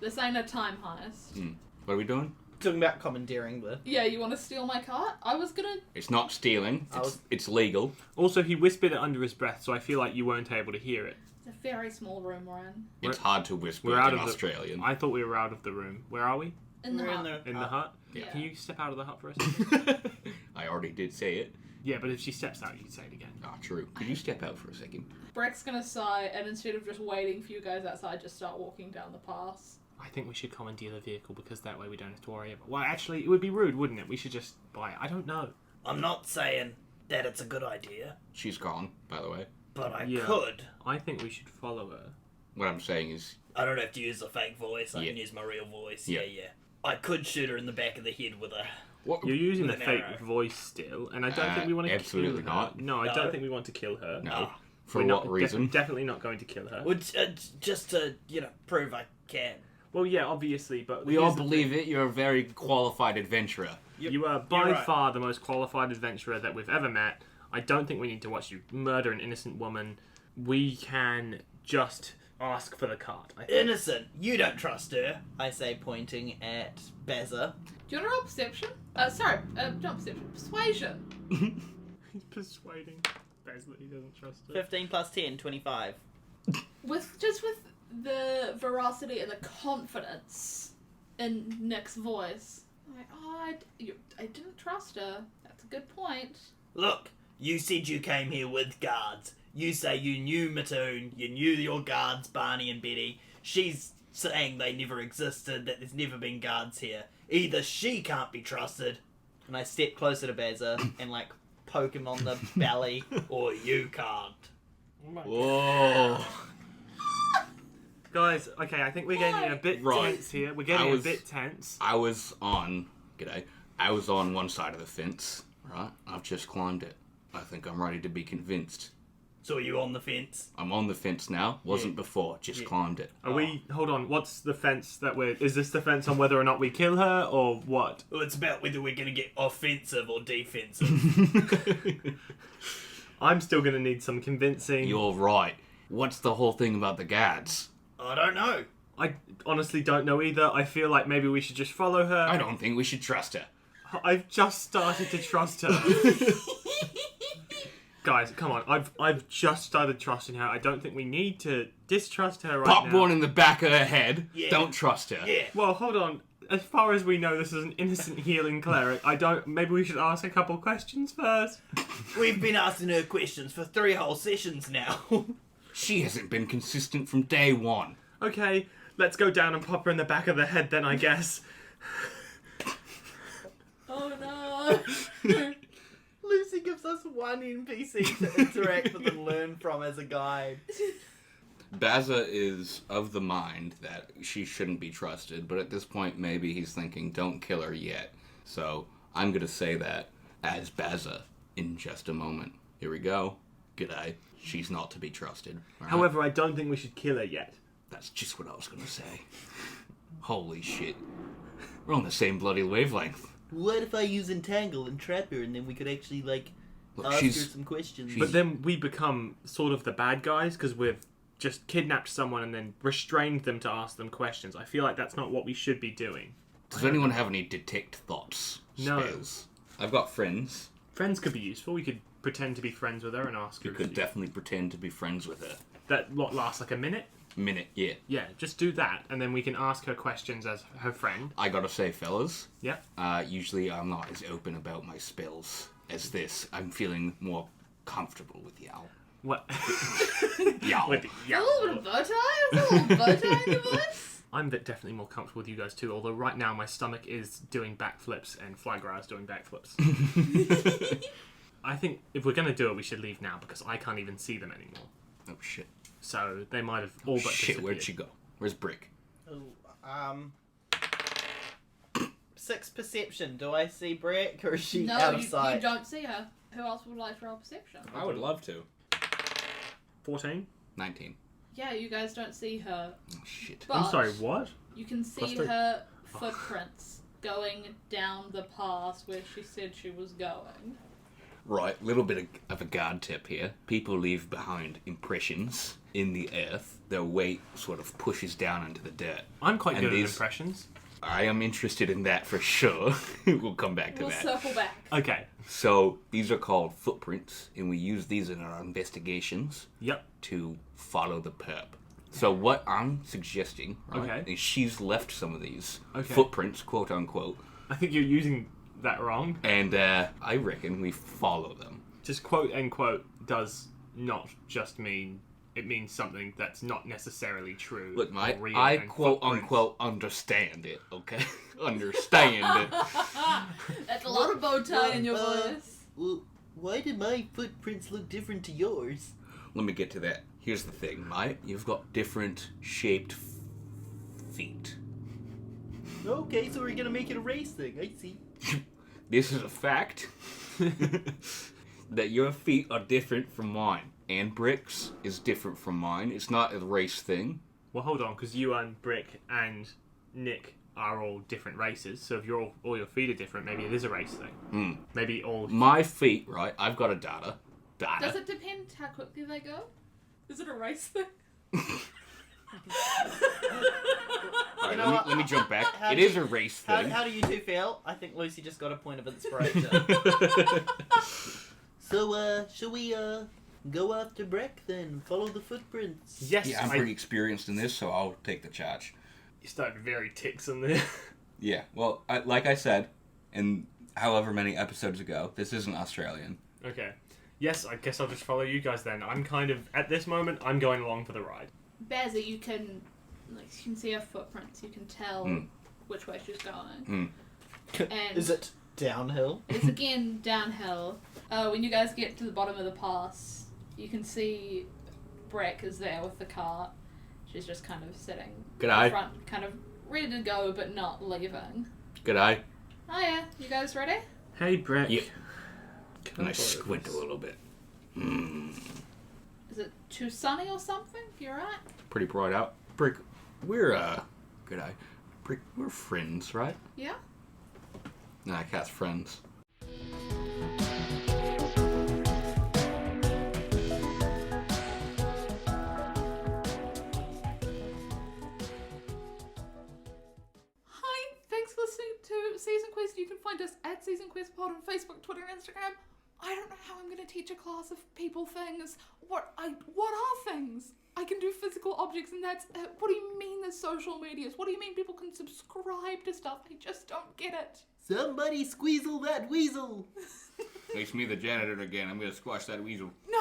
This ain't a time heist. What are we doing? Talking about commandeering the... Yeah, you want to steal my cart? I was gonna. It's not stealing. I was- It's legal. Also, he whispered it under his breath, so I feel like you weren't able to hear it. It's a very small room we're in. It's hard to whisper we're out in of the- Australian. I thought we were out of the room. Where are we? In the We're hut. In the hut? Yeah. Can you step out of the hut for a second? I already did say it. Yeah, but if she steps out, you can say it again. Ah, true. Could you step out for a second? Brett's gonna sigh, and instead of just waiting for you guys outside, just start walking down the pass. I think we should commandeer the vehicle because that way we don't have to worry about... Well, actually, it would be rude, wouldn't it? We should just buy it. I don't know. I'm not saying that it's a good idea, She's gone, by the way. but I Yeah. could. I think we should follow her. What I'm saying is, I don't have to use a fake voice. I Yeah. can use my real voice. Yeah. Yeah. I could shoot her in the back of the head with a... what? You're using the With an fake arrow. voice still, and I don't think we want to kill her. absolutely not. No, I No. don't think we want to kill her. No. Ah. For We're what not, reason? definitely not going to kill her. Which, just to, prove I can. Well, yeah, obviously, but... We all here's the believe it. You're a very qualified adventurer. You are by You're right. far the most qualified adventurer that we've ever met. I don't think we need to watch you murder an innocent woman. We can just ask for the cart. I think. Innocent, you don't trust her, I say, pointing at Bazza. Do you want to roll perception? Not perception. Persuasion. He's persuading Bez that he doesn't trust her. 15 plus 10, 25. With the veracity and the confidence in Nick's voice. Like, I didn't trust her. That's a good point. Look, you said you came here with guards. You say you knew Mattoon, you knew your guards, Barney and Betty. She's saying they never existed, that there's never been guards here. Either she can't be trusted, and I step closer to Bazza and, like, poke him on the belly, or you can't. Whoa. Guys, okay, I think we're getting a bit tense here. We're getting a bit tense. I was on one side of the fence, right? I've just climbed it. I think I'm ready to be convinced. So are you on the fence? I'm on the fence now. Wasn't before. Just climbed it. Are we... Hold on. What's the fence that we're... Is this the fence on whether or not we kill her, or what? Well, it's about whether we're going to get offensive or defensive. I'm still going to need some convincing. You're right. What's the whole thing about the guards? I don't know. I honestly don't know either. I feel like maybe we should just follow her. I don't think we should trust her. I've just started to trust her. Guys, come on. I've just started trusting her. I don't think we need to distrust her right now. Pop one in the back of her head. Yeah. Don't trust her. Yeah. Well, hold on. As far as we know, this is an innocent healing cleric. Maybe we should ask a couple questions first. We've been asking her questions for 3 whole sessions now. She hasn't been consistent from day one. Okay, let's go down and pop her in the back of the head then, I guess. Oh no. Lucy gives us one NPC to interact with and learn from as a guide. Bazza is of the mind that she shouldn't be trusted, but at this point maybe he's thinking, don't kill her yet. So I'm going to say that as Bazza in just a moment. Here we go. G'day. She's not to be trusted. Right? However, I don't think we should kill her yet. That's just what I was going to say. Holy shit. We're on the same bloody wavelength. What if I use Entangle and trap her, and then we could actually, like, Look, ask her some questions? But then we become sort of the bad guys because we've just kidnapped someone and then restrained them to ask them questions. I feel like that's not what we should be doing. Does anyone have any detect thoughts No. spells? I've got friends. Friends could be useful. We could pretend to be friends with her and ask her. You could definitely pretend to be friends with her. That lasts like a minute? Minute, yeah. Yeah, just do that, and then we can ask her questions as her friend. I gotta say, fellas. Yeah. Usually I'm not as open about my spells as this. I'm feeling more comfortable with y'all. What? Y'all. With A yeah. little bit of bow tie? A little bow tie in your voice? I'm definitely more comfortable with you guys too, although right now my stomach is doing backflips and Flygra is doing backflips. I think if we're going to do it, we should leave now because I can't even see them anymore. Oh, shit. So they might have all but Shit, where'd she disappeared. go? Where's Brick? 6 perception. Do I see Brick, or is she No, out of you sight? don't see her. Who else would like to roll perception? I would love to. 14? 19. Yeah, you guys don't see her. Oh, shit. But I'm sorry, what? you can Plus see 3. her footprints going down the path where she said she was going. Right, little bit of a guard tip here. People leave behind impressions in the earth. Their weight sort of pushes down into the dirt. I'm quite And good at these- impressions. I am interested in that for sure. We'll come back to We'll that. circle back. Okay. So, these are called footprints, and we use these in our investigations Yep. to follow the perp. So what I'm suggesting, right, Okay. is she's left some of these Okay. footprints, quote unquote, I think you're using that wrong. and I reckon we follow them. Just quote unquote does not just mean... It means something that's not necessarily true. Look, mate, or real, I and quote footprints- unquote understand it, okay? Understand it. That's a lot of bow tie in your Well, voice. Well, why do my footprints look different to yours? Let me get to that. Here's the thing, mate. You've got different shaped feet. Okay, so we're gonna make it a race thing. I see. This is a fact. That your feet are different from mine. And Brick's is different from mine. It's not a race thing. Well, hold on, because you and Brick and Nick are all different races. So if you're all your feet are different, maybe it is a race thing. Maybe all. My feet, right? I've got a data. Does it depend how quickly they go? Is it a race thing? All right, know what? let me jump back. How It do is you- a race How, thing. how do you two feel? I think Lucy just got a point of inspiration. So, shall we, go after Breck then? Follow the footprints? Yes, Yeah, I'm pretty experienced in this, so I'll take the charge. You started very Texan there. Yeah, well, like I said, in however many episodes ago, this isn't Australian. Okay. Yes, I guess I'll just follow you guys then. I'm kind of, at this moment, I'm going along for the ride. Bazza, you can see her footprints. You can tell which way she's going. And Is it downhill? it's again downhill. When you guys get to the bottom of the pass, you can see Breck is there with the cart. She's just kind of sitting G'day. in front, kind of ready to go, but not leaving. G'day. Oh yeah, you guys ready? Hey, Brett. Yeah. And I squint a little bit. Is it too sunny or something? You alright? Pretty bright out. Brick, we're, g'day. Brick, we're friends, right? Yeah? Nah, cat's friends. Hi, thanks for listening to Season Quest. You can find us at Season Quest Pod on Facebook, Twitter, and Instagram. I don't know how I'm going to teach a class of people things. What are things? I can do physical objects, and that's it. What do you mean there's social medias? What do you mean people can subscribe to stuff? I just don't get it. Somebody squeezle that weasel! It's me, the janitor, again. I'm gonna squash that weasel. No,